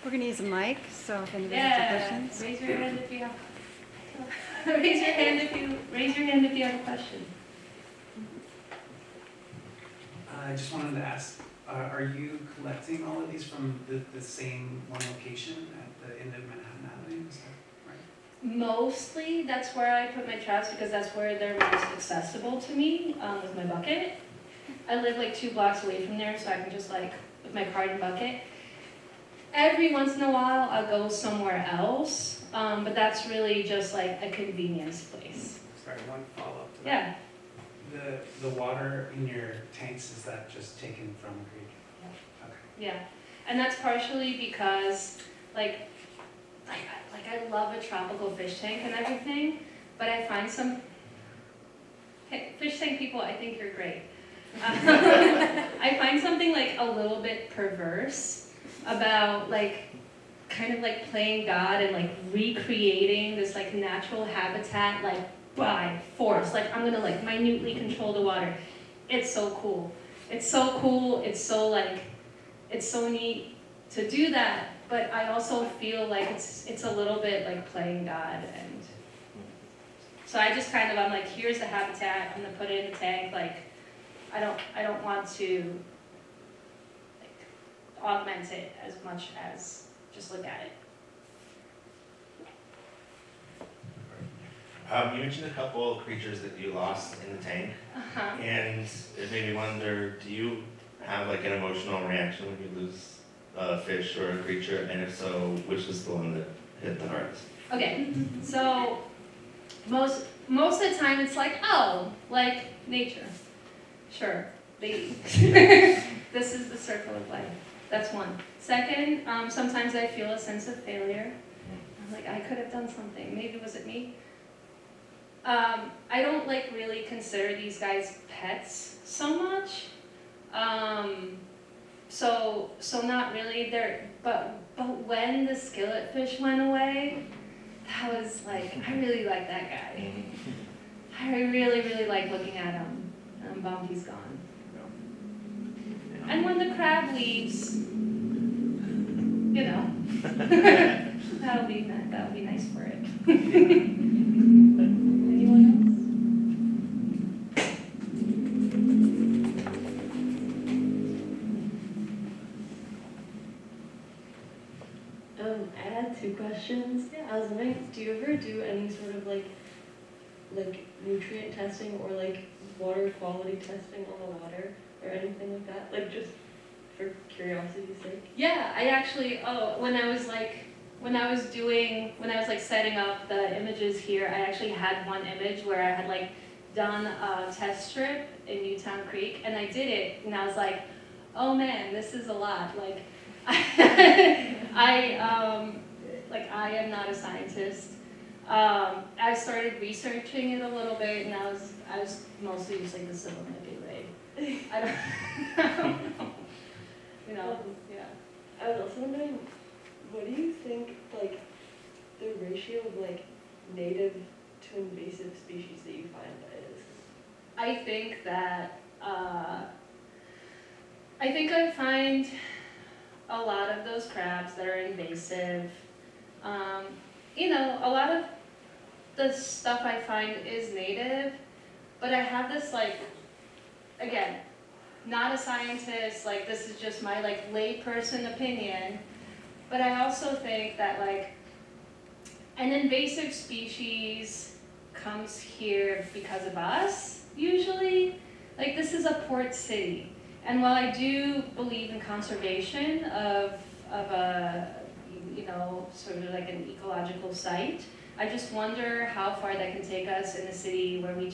We're going to use a mic, so if anybody has any questions. Raise your hand if you have. Raise your hand if you have a question. I just wanted to ask, are you collecting all of these from the same one location at the end of Manhattan Avenue? Is that right? Mostly, that's where I put my traps because that's where they're most accessible to me with my bucket. I live like 2 blocks away from there, so I can just like, with my cart and bucket. Every once in a while, I'll go somewhere else, but that's really just like a convenience place. Sorry, one follow-up to that. Yeah. The water in your tanks, is that just taken from the creek? Yeah. Okay. Yeah, and that's partially because, like I love a tropical fish tank and everything, but I find some, hey, fish tank people, I think you're great. I find something like a little bit perverse about like, kind of like playing God and like recreating this like natural habitat like by force. Like I'm gonna like minutely control the water. It's so cool. It's so cool. It's so like, it's so neat to do that. But I also feel like it's a little bit like playing God, and so I just kind of, I'm like, here's the habitat. I'm gonna put it in the tank. Like I don't want to like augment it as much as just look at it. You mentioned a couple of creatures that you lost in the tank, and it made me wonder, do you have like an emotional reaction when you lose a fish or a creature, and if so, which is the one that hit the hardest? Okay, so most of the time it's like, oh, like nature. Sure, this is the circle of life. That's one. Second, sometimes I feel a sense of failure. I'm like, I could have done something. Maybe was it me? I don't like really consider these guys pets so much. So not really there, but when the skillet fish went away, that was like, I really like that guy. I really, really like looking at him. I'm bummed he's gone. And when the crab leaves, you know, that'll be nice for it. Anyone I had 2 questions. Yeah. I was wondering, do you ever do any sort of like nutrient testing or like water quality testing on the water or anything like that? Like just for curiosity's sake? Yeah, I actually, when I was setting up the images here, I actually had one image where I had like done a test strip in Newtown Creek, and I did it, and I was like, oh man, this is a lot. Like, I am not a scientist. I started researching it a little bit, and I was mostly just like, this is manipulate. I don't know. You know, yeah. I was also wondering, what do you think like the ratio of like native to invasive species that you find is? I think that I find a lot of those crabs that are invasive. You know, a lot of the stuff I find is native, but I have this like, again, not a scientist, like this is just my like layperson opinion. But I also think that like an invasive species comes here because of us, usually. Like this is a port city. And while I do believe in conservation of a, sort of like an ecological site, I just wonder how far that can take us in a city where we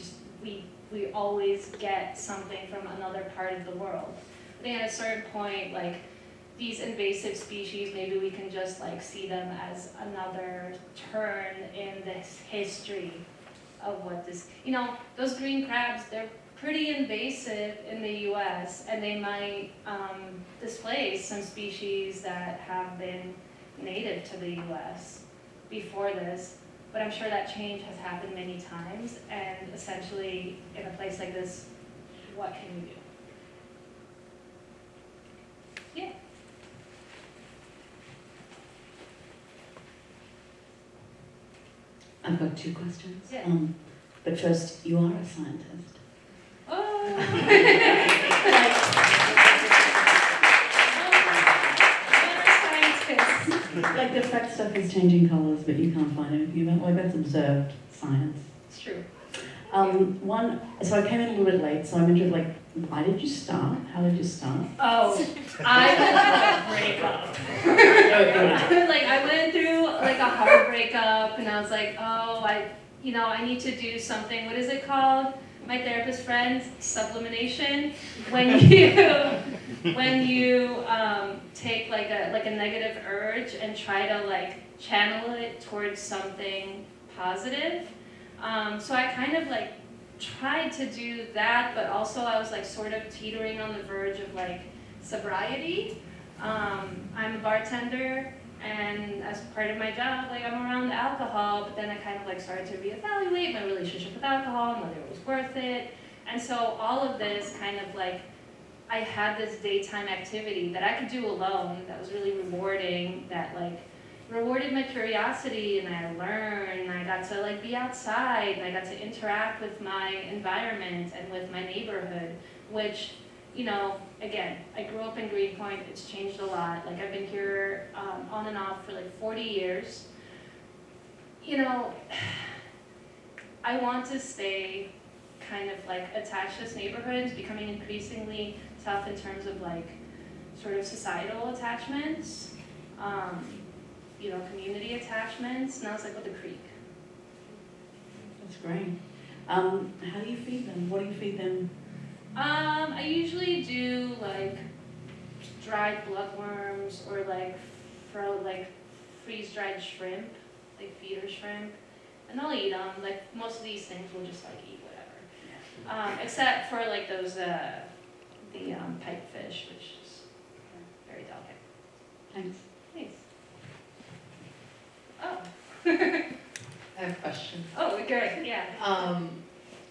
always get something from another part of the world. I think at a certain point, like these invasive species, maybe we can just like see them as another turn in this history of what this, those green crabs, they're pretty invasive in the US, and they might displace some species that have been native to the US before this. But I'm sure that change has happened many times, and essentially, in a place like this, what can we do? Yeah. I've got 2 questions. Yeah. But first, you are a scientist. Oh! Like the fact stuff is changing colours, but you can't find anything about. Like that's observed science. It's true. So I came in a little bit late, so I'm interested. Like, why did you start? How did you start? Oh, I went through a breakup. Like I went through like a hard breakup, and I was like, oh, I need to do something. What is it called? My therapist friend, sublimination. When you take like a negative urge and try to like channel it towards something positive. So I kind of like tried to do that, but also I was like sort of teetering on the verge of like sobriety. I'm a bartender, and as part of my job, like I'm around alcohol, but then I kind of like started to reevaluate my relationship with alcohol and whether it was worth it. And so all of this kind of like, I had this daytime activity that I could do alone that was really rewarding, that like rewarded my curiosity, and I learned, and I got to like be outside, and I got to interact with my environment and with my neighborhood, which, again, I grew up in Greenpoint. It's changed a lot. Like I've been here on and off for like 40 years. I want to stay kind of like attached to this neighborhood. It's becoming increasingly tough in terms of like sort of societal attachments. Community attachments, and I was like, with the creek. That's great. How do you feed them? What do you feed them? I usually do like dried bloodworms, or like freeze-dried shrimp, like feeder shrimp, and they'll eat them. Like most of these things will just like eat whatever, except for like those the pipefish, which is very delicate. Thanks. Thanks. Oh. I have a question. Oh, great, yeah.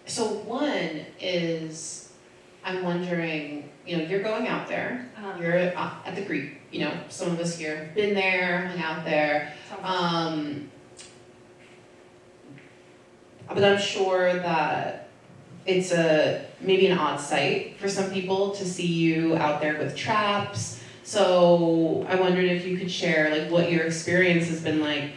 So one is, I'm wondering, you're going out there, you're at the creek, some of us here have been there, hung out there. But I'm sure that it's maybe an odd sight for some people to see you out there with traps. So I wondered if you could share like what your experience has been like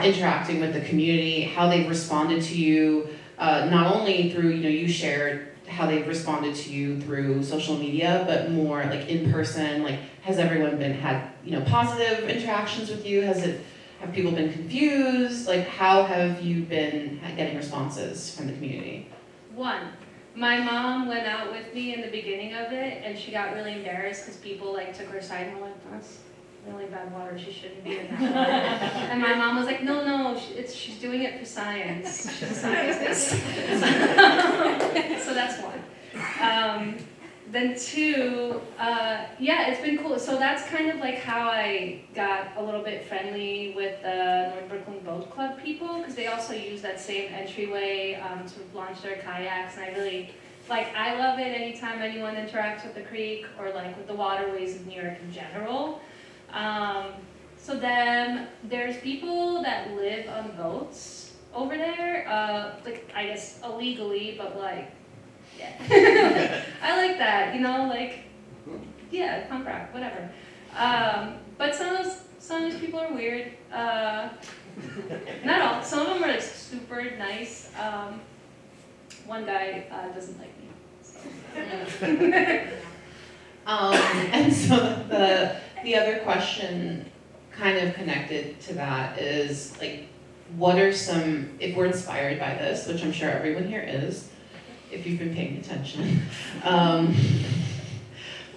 interacting with the community, how they've responded to you, not only through, you shared how they've responded to you through social media, but more like in person. Like, has everyone had positive interactions with you? Have people been confused? Like, how have you been getting responses from the community? One, my mom went out with me in the beginning of it, and she got really embarrassed because people like took her aside and were like, that's really bad water, she shouldn't be in that water. And my mom was like, no, she's doing it for science. She's a scientist. So that's one. Then two, it's been cool. So that's kind of like how I got a little bit friendly with the North Brooklyn Boat Club people, because they also use that same entryway to launch their kayaks, and I really, I love it anytime anyone interacts with the creek or with the waterways of New York in general. So then there's people that live on boats over there, I guess illegally, but yeah. I like that, punk rock, whatever. But some of these people are weird. Not all. Some of them are like super nice. One guy doesn't like me. So. And so the other question kind of connected to that is like, what are some, if we're inspired by this, which I'm sure everyone here is, if you've been paying attention,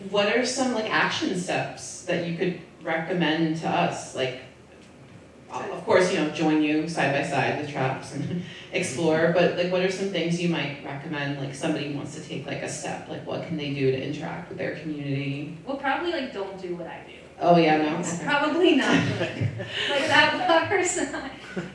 what are some like action steps that you could recommend to us? Like, of course, you know, join you side by side with traps and explore, but like, what are some things you might recommend, like somebody wants to take like a step, like what can they do to interact with their community? Well, probably like don't do what I do. Oh yeah, no? It's Okay. probably not good. Like that person.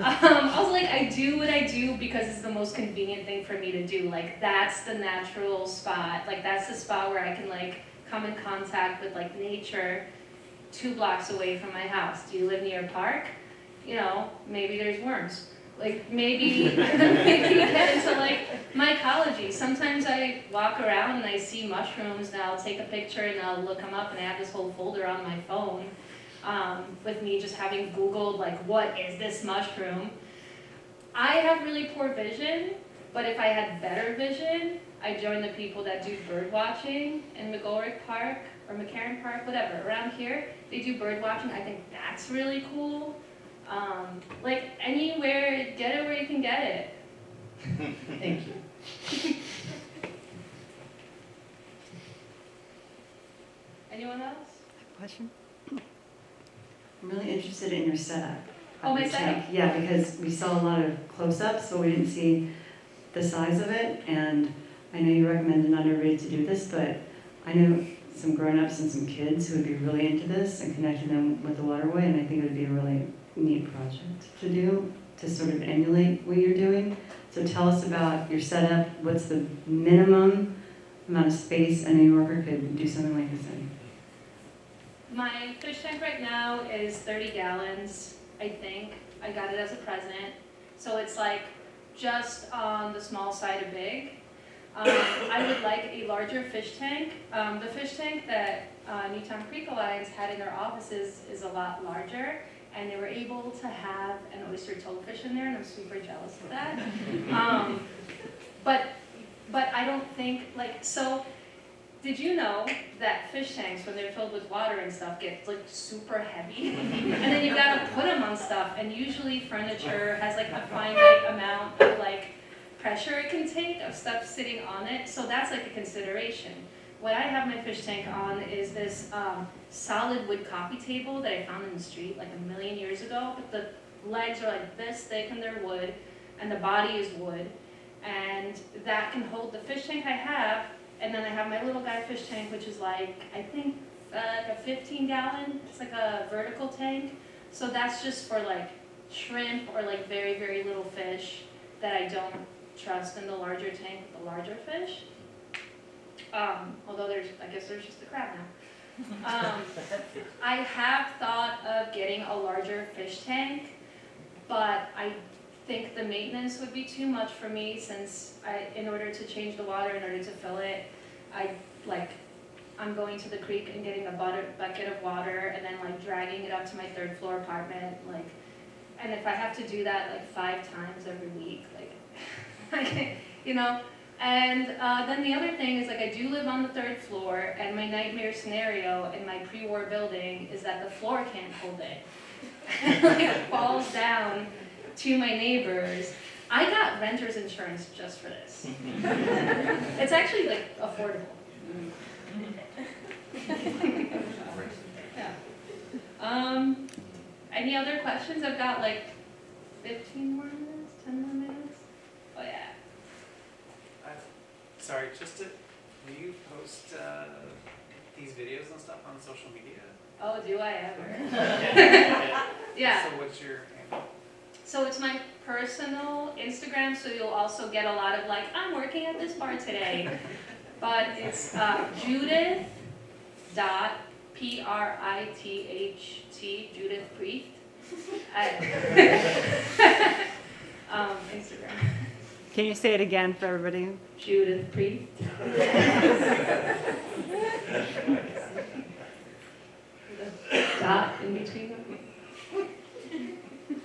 Also, like I do what I do because it's the most convenient thing for me to do. Like that's the natural spot. Like that's the spot where I can like come in contact with like nature 2 blocks away from my house. Do you live near a park? You know, maybe there's worms. Like maybe maybe get into like mycology. Sometimes I walk around and I see mushrooms and I'll take a picture and I'll look them up and I have this whole folder on my phone with me just having Googled like what is this mushroom. I have really poor vision, but if I had better vision, I join the people that do bird watching in McGolrick Park or McCarran Park, whatever. Around here, they do bird watching. I think that's really cool. Like anywhere, get it where you can get it. Thank you. Anyone else? Question? I'm really interested in your setup. Oh, my Your setup? tank. Yeah, because we saw a lot of close-ups, so we didn't see the size of it. And I know you recommended not everybody to do this, but I know some grown-ups and some kids who would be really into this and connecting them with the waterway, and I think it would be a really neat project to do, to sort of emulate what you're doing. So tell us about your setup. What's the minimum amount of space a New Yorker could do something like this in? My fish tank right now is 30 gallons, I think. I got it as a present. So it's like just on the small side of big. I would like a larger fish tank. The fish tank that Newtown Creek Alliance had in their offices is a lot larger, and they were able to have an oyster toadfish in there, and I'm super jealous of that. But I don't think, like, so, did you know that fish tanks, when they're filled with water and stuff, get like super heavy? And then you gotta put them on stuff, and usually furniture has like a finite amount of like pressure it can take of stuff sitting on it, so that's like a consideration. What I have my fish tank on is this solid wood coffee table that I found in the street like 1,000,000 years ago, but the legs are like this thick and they're wood, and the body is wood, and that can hold the fish tank I have. And then I have my little guy fish tank, which is like, I think, like a 15-gallon. It's like a vertical tank. So that's just for like shrimp or like very, very little fish that I don't trust in the larger tank with the larger fish. Although I guess there's just the crab now. I have thought of getting a larger fish tank, but I think the maintenance would be too much for me, since in order to change the water, in order to fill it, I'm going to the creek and getting a bucket of water and then like dragging it up to my 3rd floor apartment, like, and if I have to do that like 5 times every week, like, you know. And then the other thing is, like, I do live on the 3rd floor, and my nightmare scenario in my pre-war building is that the floor can't hold it. Like, it falls down to my neighbors. I got renter's insurance just for this. It's actually like affordable. Yeah. Any other questions? I've got like 15 more minutes, 10 more minutes. Oh yeah. Sorry, do you post these videos and stuff on social media? Oh, do I ever? Yeah. So what's your handle? So it's my personal Instagram, so you'll also get a lot of like, I'm working at this bar today. But it's Judith Judith Priest, at Instagram. Can you say it again for everybody? Judith Priest. dot in between them.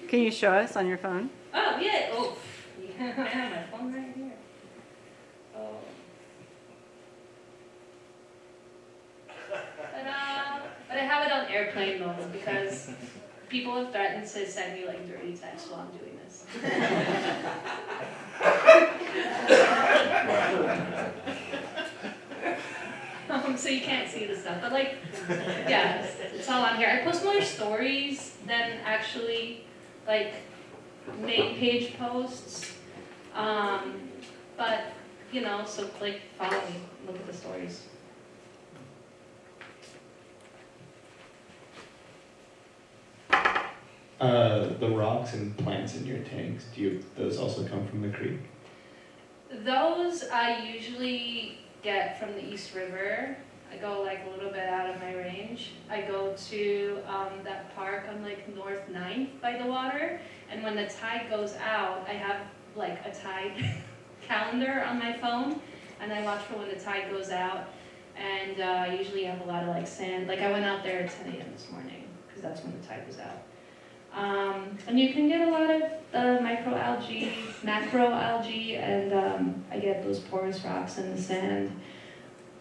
Can you show us on your phone? Oh, yeah, oh, yeah, I have my phone right here. Oh. Ta-da! But I have it on airplane mode because people have threatened to send me like dirty texts while I'm doing this. So you can't see the stuff, but like, yeah, it's all on here. I post more stories than actually like main page posts. But you know, so like follow me, look at the stories. The rocks and plants in your tanks, those also come from the creek? Those I usually get from the East River. I go like a little bit out of my range. I go to that park on like North 9th by the water, and when the tide goes out, I have like a tide calendar on my phone, and I watch for when the tide goes out, and I usually have a lot of like sand. Like I went out there at 10 a.m. this morning, because that's when the tide was out. And you can get a lot of macroalgae, and I get those porous rocks in the sand.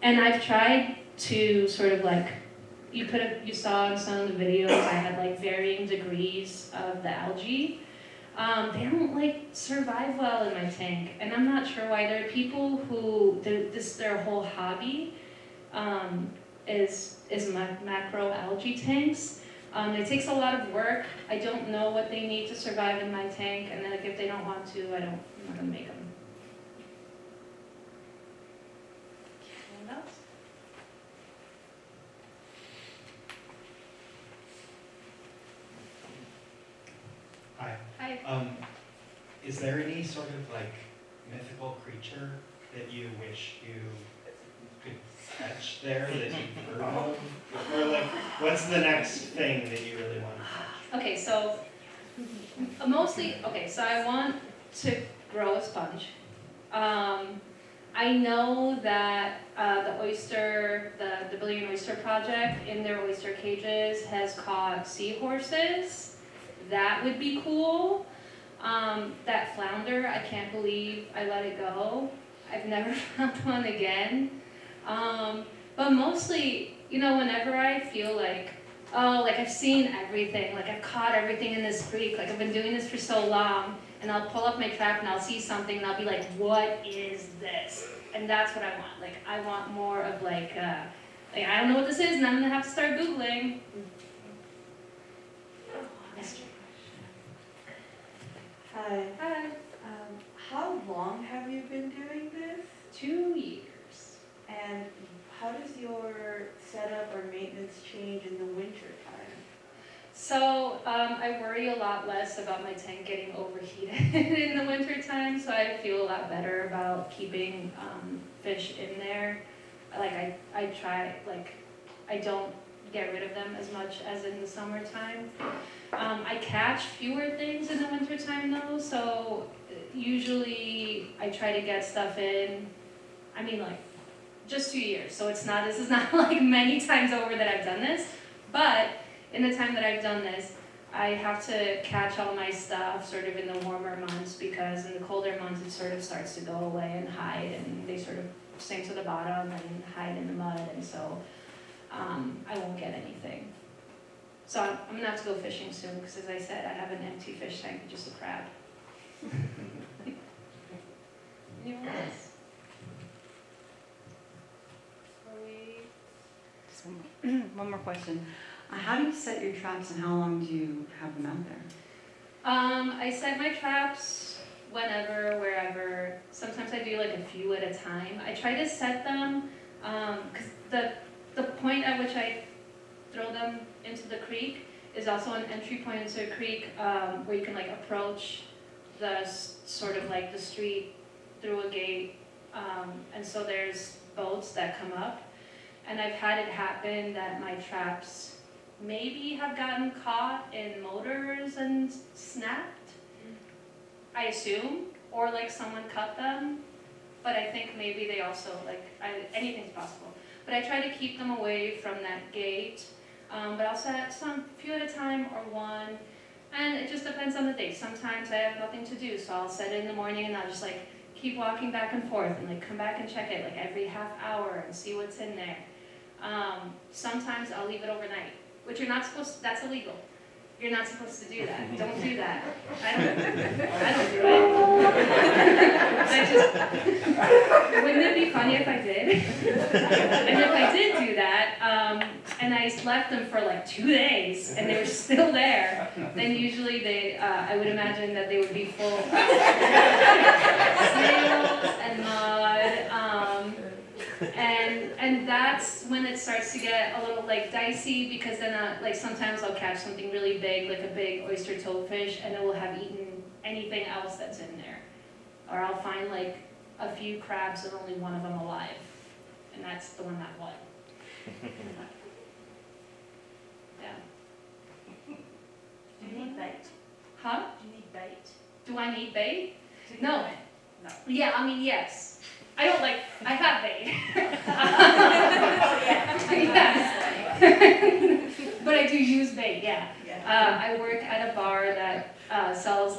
And I've tried to sort of like, you saw in some of the videos, I had like varying degrees of the algae. They don't like survive well in my tank, and I'm not sure why. There are people who, their whole hobby is macroalgae tanks. It takes a lot of work. I don't know what they need to survive in my tank, and then like, if they don't want to, I'm not gonna make them. Anyone else? Hi. Hi. Is there any sort of like mythical creature that you wish you could catch there that you've heard of? Or like, what's the next thing that you really want to catch? Okay, so so I want to grow a sponge. I know that the Billion Oyster Project in their oyster cages has caught seahorses. That would be cool. That flounder, I can't believe I let it go. I've never found one again. But mostly, you know, whenever I feel like, oh, like I've seen everything, like I've caught everything in this creek, like I've been doing this for so long, and I'll pull up my trap and I'll see something and I'll be like, what is this? And that's what I want. Like, I want more of like I don't know what this is, and I'm gonna have to start Googling. Hi. Hi. How long have you been doing this? 2 years. And how does your setup or maintenance change in the winter time? So I worry a lot less about my tank getting overheated in the winter time, so I feel a lot better about keeping fish in there. Like I try, like I don't get rid of them as much as in the summertime. I catch fewer things in the wintertime though, so usually I try to get stuff in, I mean like just 2 years, so this is not like many times over that I've done this, but in the time that I've done this, I have to catch all my stuff sort of in the warmer months, because in the colder months it sort of starts to go away and hide, and they sort of sink to the bottom and hide in the mud, and so I won't get anything. So I'm gonna have to go fishing soon, because as I said, I have an empty fish tank with just a crab. Anyone else? Just one more question. How do you set your traps, and how long do you have them out there? I set my traps whenever, wherever. Sometimes I do like a few at a time. I try to set them, because the point at which I throw them into the creek is also an entry point into a creek where you can like approach the sort of like the street through a gate, and so there's boats that come up, and I've had it happen that my traps maybe have gotten caught in motors and snapped, I assume, or like someone cut them, but I think maybe they also, like, anything's possible. But I try to keep them away from that gate. But I'll set some few at a time or one, and it just depends on the day. Sometimes I have nothing to do, so I'll set it in the morning and I'll just like keep walking back and forth and like come back and check it like every half hour and see what's in there. Sometimes I'll leave it overnight, which you're not supposed to, that's illegal. You're not supposed to do that. Don't do that. I don't do it. Wouldn't it be funny if I did? And if I did do that, and I left them for like 2 days, and they were still there, then usually I would imagine that they would be full of snails and mud, and that's when it starts to get a little like dicey, because then like sometimes I'll catch something really big, like a big oyster toadfish, and it will have eaten anything else that's in there. Or I'll find like a few crabs and only one of them alive, and that's the one that won. Yeah. Do you need bait? Huh? Do you need bait? Do I need bait? To No. do it? No. Yeah, I mean, yes. I have bait. Yes. But I do use bait, yeah. I work at a bar that sells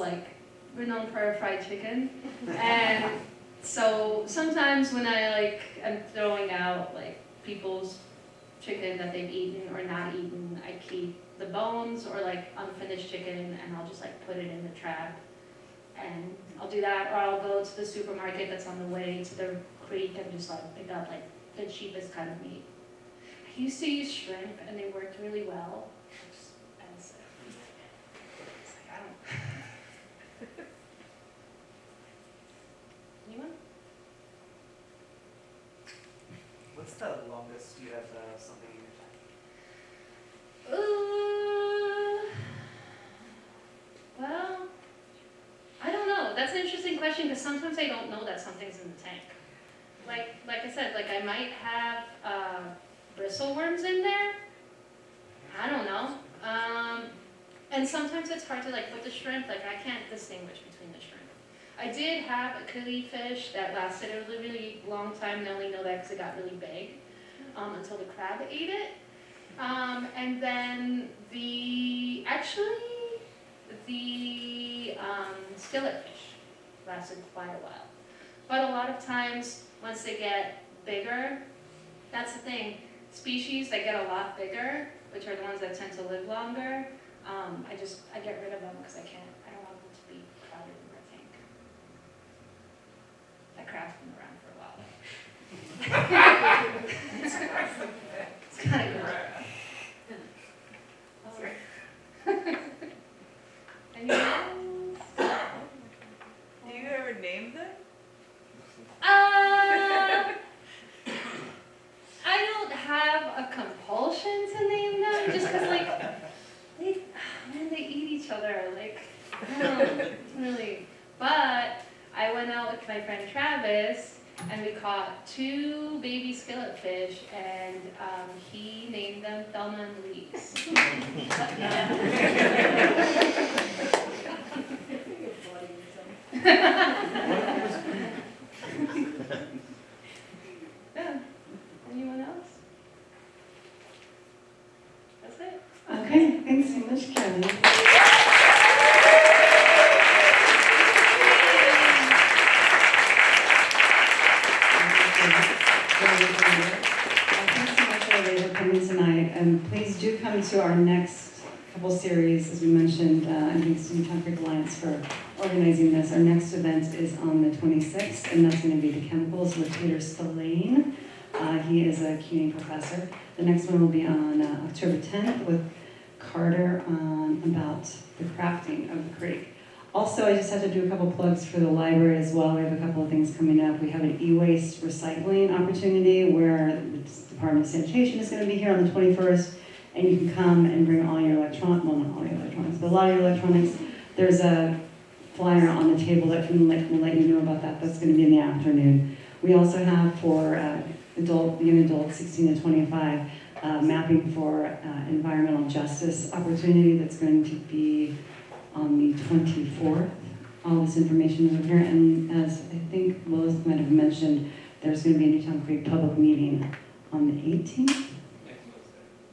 we're known for our fried chicken. And so sometimes when I am throwing out people's chicken that they've eaten or not eaten, I keep the bones or unfinished chicken, and I'll just put it in the trap. And I'll do that, or I'll go to the supermarket that's on the way to the creek and just pick up the cheapest kind of meat. I used to use shrimp, and they worked really well. It's expensive. It's I don't. Anyone? What's the longest you have something in your tank? Well, I don't know. That's an interesting question, because sometimes I don't know that something's in the tank. Like I said, I might have bristleworms in there. I don't know. And sometimes it's hard to put the shrimp. I can't distinguish between the shrimp. I did have a killifish that lasted a really, really long time, and I only know that because it got really big until the crab ate it. And then the skillet fish lasted quite a while. But a lot of times, once they get bigger, that's the thing. Species that get a lot bigger, which are the ones that tend to live longer, I get rid of them because I don't want them to be crowded in my tank. That crab's been around for a while. It's kind of good. Anyone else? Do you ever name them? I don't have a compulsion to name them, just because they eat each other. I don't really. But I went out with my friend Travis, and we caught 2 baby skillet fish, and he named them Thelma and Louise. Yeah. Anyone else? That's it. Okay, thanks so much, Kelly. Thanks so much, everybody, for coming tonight. And please do come to our next couple series, as we mentioned. I think it's Newtown Creek Alliance for organizing this. Our next event is on the 26th, and that's going to be the chemicals with Peter Spillane. He is a CUNY professor. The next one will be on October 10th with Carter about the crafting of the creek. Also, I just have to do a couple plugs for the library as well. We have a couple of things coming up. We have an e-waste recycling opportunity where the Department of Sanitation is going to be here on the 21st, and you can come and bring all your electronics, well, not all your electronics, but a lot of your electronics. There's a flyer on the table that will let you know about that. That's going to be in the afternoon. We also have for young adults 16 to 25, mapping for environmental justice opportunity that's going to be on the 24th. All this information is over here, and as I think Lois might have mentioned, there's going to be a Newtown Creek public meeting on the 18th.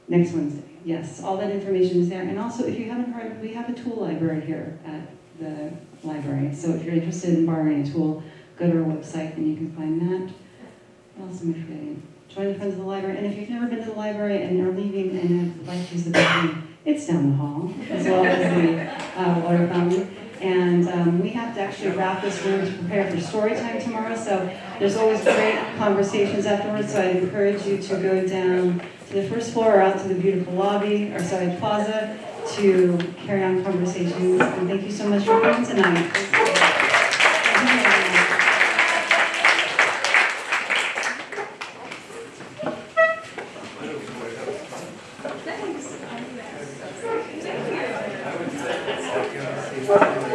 Next Wednesday, yes. All that information is there. And also, if you haven't heard, we have a tool library here at the library. So if you're interested in borrowing a tool, go to our website and you can find that. What else am I forgetting? Join the Friends of the Library. And if you've never been to the library and are leaving and would like to use the bathroom, it's down the hall, as well as the water fountain. And we have to actually wrap this room to prepare for story time tomorrow. So there's always great conversations afterwards. So I'd encourage you to go down to the first floor or out to the beautiful lobby, or sorry, plaza, to carry on conversations. And thank you so much for coming tonight. Thanks.